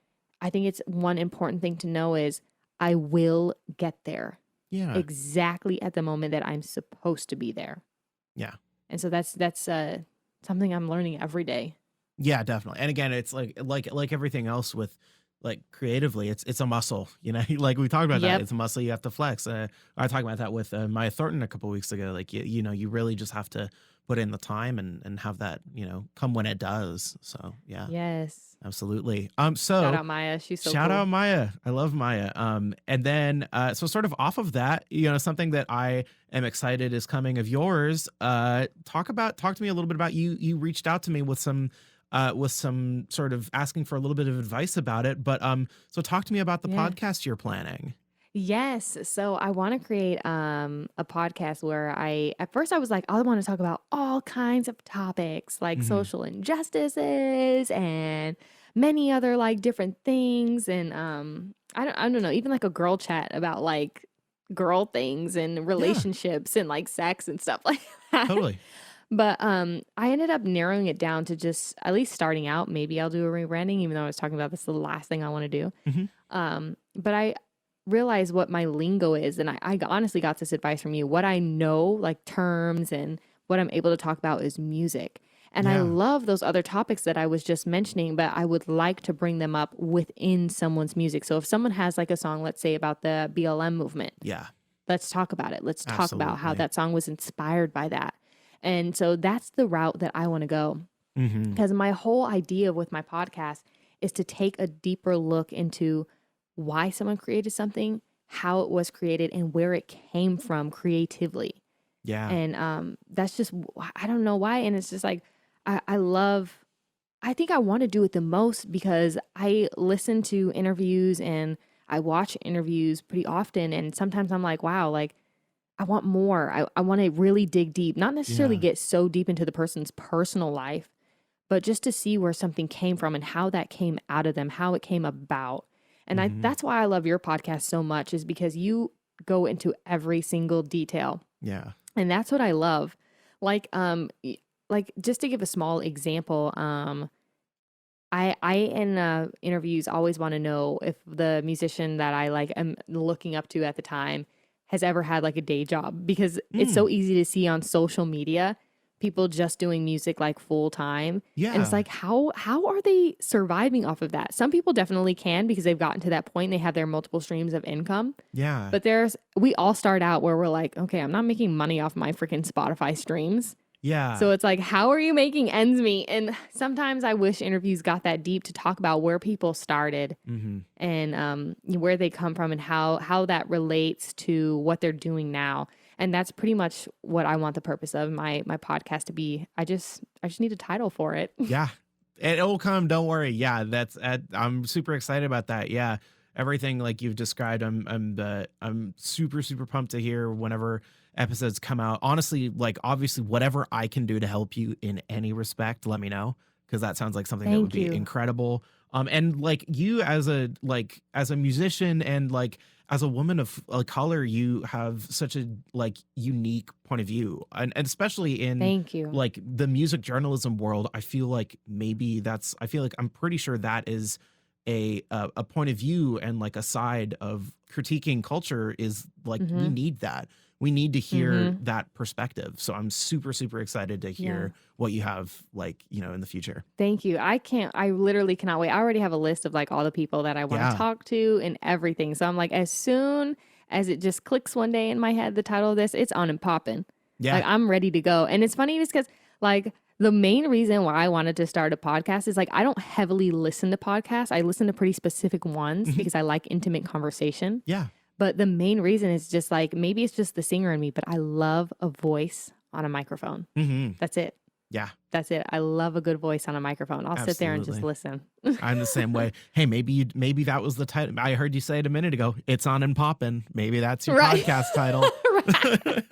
I think it's one important thing to know is I will get there yeah, exactly at the moment that I'm supposed to be there. yeah. And so that's something I'm learning every day. Yeah, definitely. And again, it's like everything else with like creatively, it's a muscle, like we talked about that. Yep. It's a muscle you have to flex. I talked about that with Maya Thornton a couple weeks ago. Like you really just have to put in the time and have that, come when it does. So yeah, Yes. absolutely. Shout So out Maya. She's so shout cool. out Maya. I love Maya. And then so sort of off of that, something that I am excited is coming of yours. Talk to me a little bit about you. You reached out to me with some sort of asking for a little bit of advice about it. But so talk to me about the Yeah. podcast you're planning. Yes. So I want to create a podcast where at first I was like, I want to talk about all kinds of topics like Hmm. social injustices and many other like different things. And I don't know, even like a girl chat about like girl things and Yeah, relationships and like sex and stuff like that. totally. But I ended up narrowing it down to just at least starting out. Maybe I'll do a rebranding, even though I was talking about this is the last thing I want to do. Hmm. But I realize what my lingo is, and I honestly got this advice from you. What I know, like terms and what I'm able to talk about is music. And I Yeah, love those other topics that I was just mentioning, but I would like to bring them up within someone's music. So if someone has like a song, let's say about the BLM movement, yeah, let's talk about it. Let's talk about how absolutely. that song was inspired by that. And so that's the route that I want to go. Hmm. Because my whole idea with my podcast is to take a deeper look into why someone created something, how it was created, and where it came from creatively. Yeah. And that's just, I don't know why. And it's just like, I love, I think I want to do it the most because I listen to interviews and I watch interviews pretty often. And sometimes I'm like, wow, like, I want more. I want to really dig deep, not necessarily Yeah. get so deep into the person's personal life, but just to see where something came from and how that came out of them, how it came about. And Hmm. that's why I love your podcast so much is because you go into every single detail. Yeah. And that's what I love. Like like just to give a small example, I in interviews always want to know if the musician that I like am looking up to at the time has ever had like a day job because it's Mm, so easy to see on social media people just doing music like full time, and it's yeah. like how are they surviving off of that? Some people definitely can because they've gotten to that point and they have their multiple streams of income, Yeah. but we all start out where we're like, okay, I'm not making money off my freaking Spotify streams. Yeah. So it's like, how are you making ends meet? And sometimes I wish interviews got that deep to talk about where people started Hmm. and where they come from and how that relates to what they're doing now. And that's pretty much what I want the purpose of my podcast to be. I just need a title for it. Yeah. It'll come. Don't worry. Yeah. I'm super excited about that. Yeah. Everything like you've described, I'm super, super pumped to hear whenever episodes come out. Honestly, like obviously whatever I can do to help you in any respect, let me know. Cause that sounds like something that would Thank be you. incredible. And like you as a musician and like as a woman of color, you have such a like unique point of view. And especially in Thank you. like the music journalism world, I feel like I feel like I'm pretty sure that is a point of view and like a side of critiquing culture is like we Mhm. need that. We need to hear Mhm. that perspective. So I'm super, super excited to Yeah. hear what you have like, in the future. Thank you. I literally cannot wait. I already have a list of like all the people that I want to Yeah. talk to and everything. So I'm like, as soon as it just clicks one day in my head, the title of this, it's on and popping. Yeah. Like I'm ready to go. And it's funny because like the main reason why I wanted to start a podcast is like I don't heavily listen to podcasts. I listen to pretty specific ones Mhm. because I like intimate conversation. Yeah. But the main reason is just like maybe it's just the singer in me, but I love a voice on a microphone. Hmm. That's it. Yeah. That's it. I love a good voice on a microphone. I'll sit there and just Absolutely. listen. I'm the same way. Hey, maybe that was the title. I heard you say it a minute ago. It's on and poppin'. Maybe that's your Right. podcast title. Right.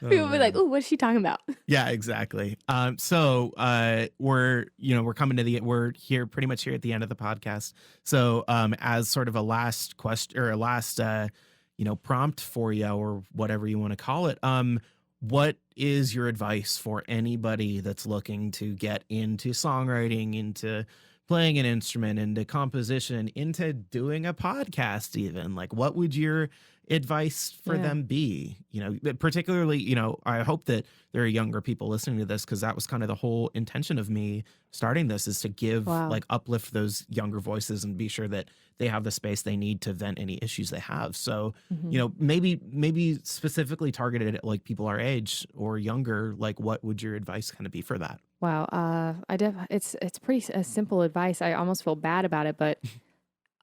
Oh People be like, man. "Oh, what's she talking about?" Yeah, exactly. So we're coming to we're here pretty much here at the end of the podcast. So as sort of a last question or a last prompt for you or whatever you want to call it, what is your advice for anybody that's looking to get into songwriting, into playing an instrument, into composition, into doing a podcast even? Like what would your advice for Yeah. them be? Particularly, I hope that there are younger people listening to this because that was kind of the whole intention of me starting this is to give Wow. like uplift those younger voices and be sure that they have the space they need to vent any issues they have. So, Hmm. maybe specifically targeted at like people our age or younger, like what would your advice kind of be for that? Wow. It's pretty simple advice. I almost feel bad about it, but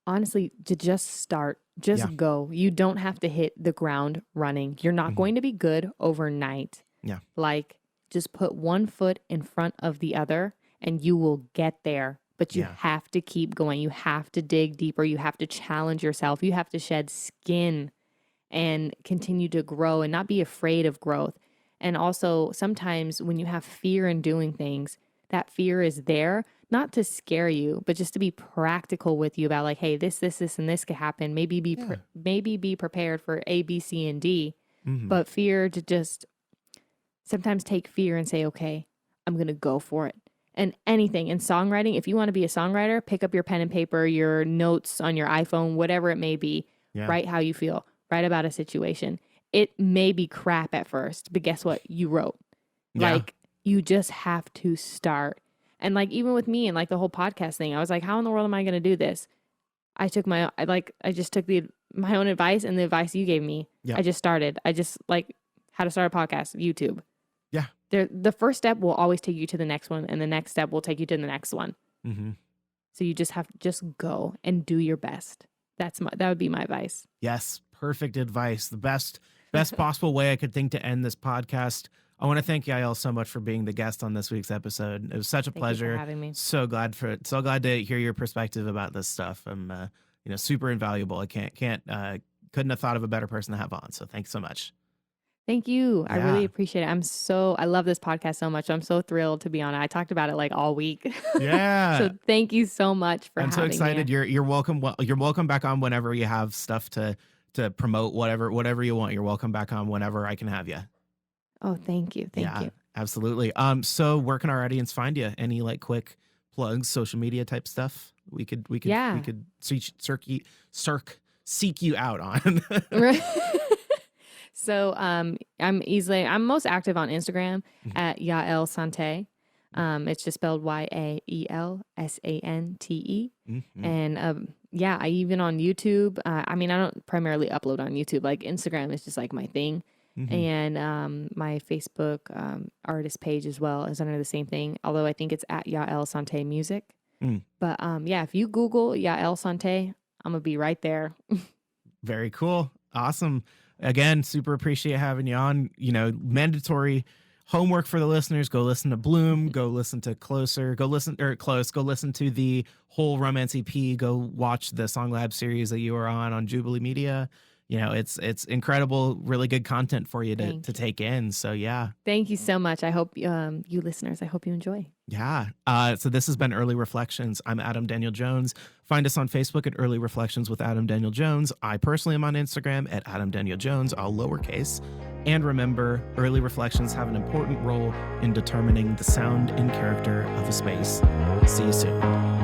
honestly, to just start, Yeah. just go. You don't have to hit the ground running. You're not Hmm. going to be good overnight. Yeah. Like, just put one foot in front of the other and you will get there. But you Yeah. have to keep going. You have to dig deeper. You have to challenge yourself. You have to shed skin and continue to grow and not be afraid of growth. And also, sometimes when you have fear in doing things, that fear is there not to scare you, but just to be practical with you about like, hey, this, and this could happen. Yeah. Maybe be prepared for A, B, C, and D. Hmm. But fear to just sometimes take fear and say, okay, I'm gonna go for it. And anything in songwriting, if you want to be a songwriter, pick up your pen and paper, your notes on your iPhone, whatever it may be. Yeah. Write how you feel. Write about a situation. It may be crap at first, but guess what? You wrote. Yeah. Like, you just have to start. And like, even with me and like the whole podcast thing, I was like, how in the world am I going to do this? I just took my own advice and the advice you gave me. Yeah. I just started. I just like how to start a podcast, YouTube. Yeah. The first step will always take you to the next one, and the next step will take you to the next one. Hmm. So you just have to just go and do your best. That would be my advice. Yes, perfect advice. The best possible way I could think to end this podcast. I want to thank Yael so much for being the guest on this week's episode. It was such a Thank you for pleasure. having me. So glad to hear your perspective about this stuff. I'm super invaluable. I couldn't have thought of a better person to have on. So thanks so much. Thank you. I really Yeah. appreciate it. I love this podcast so much. I'm so thrilled to be on it. I talked about it like all week. Yeah. So thank you so much for I'm so having excited. me. You're welcome. Well, you're welcome back on whenever you have stuff to promote, whatever you want. You're welcome back on whenever I can have you. Oh, thank you. Thank Yeah, you. absolutely. So where can our audience find you? Any like quick plugs, social media type stuff? We could Yeah. seek you out on. Right. So I'm most active on Instagram at Yael Santé. It's just spelled YAELSANTE. Mhm. And I even on YouTube. I don't primarily upload on YouTube. Like Instagram is just like my thing. Mhm. And my Facebook artist page as well is under the same thing. Although I think it's at Yael Santé Music. Mm. But if you Google Yael Santé, I'm gonna be right there. Very cool. Awesome. Again, super appreciate having you on. Mandatory homework for the listeners. Go listen to Bloom. Go listen to Closer. Go listen to the whole Romance EP. Go watch the Song Lab series that you were on Jubilee Media. It's incredible, really good content for you to take in. So yeah. Thank you so much. I hope you listeners, I hope you enjoy. Yeah. So this has been Early Reflections. I'm Adam Daniel Jones. Find us on Facebook at Early Reflections with Adam Daniel Jones. I personally am on Instagram at Adam Daniel Jones, all lowercase. And remember, Early Reflections have an important role in determining the sound and character of a space. See you soon.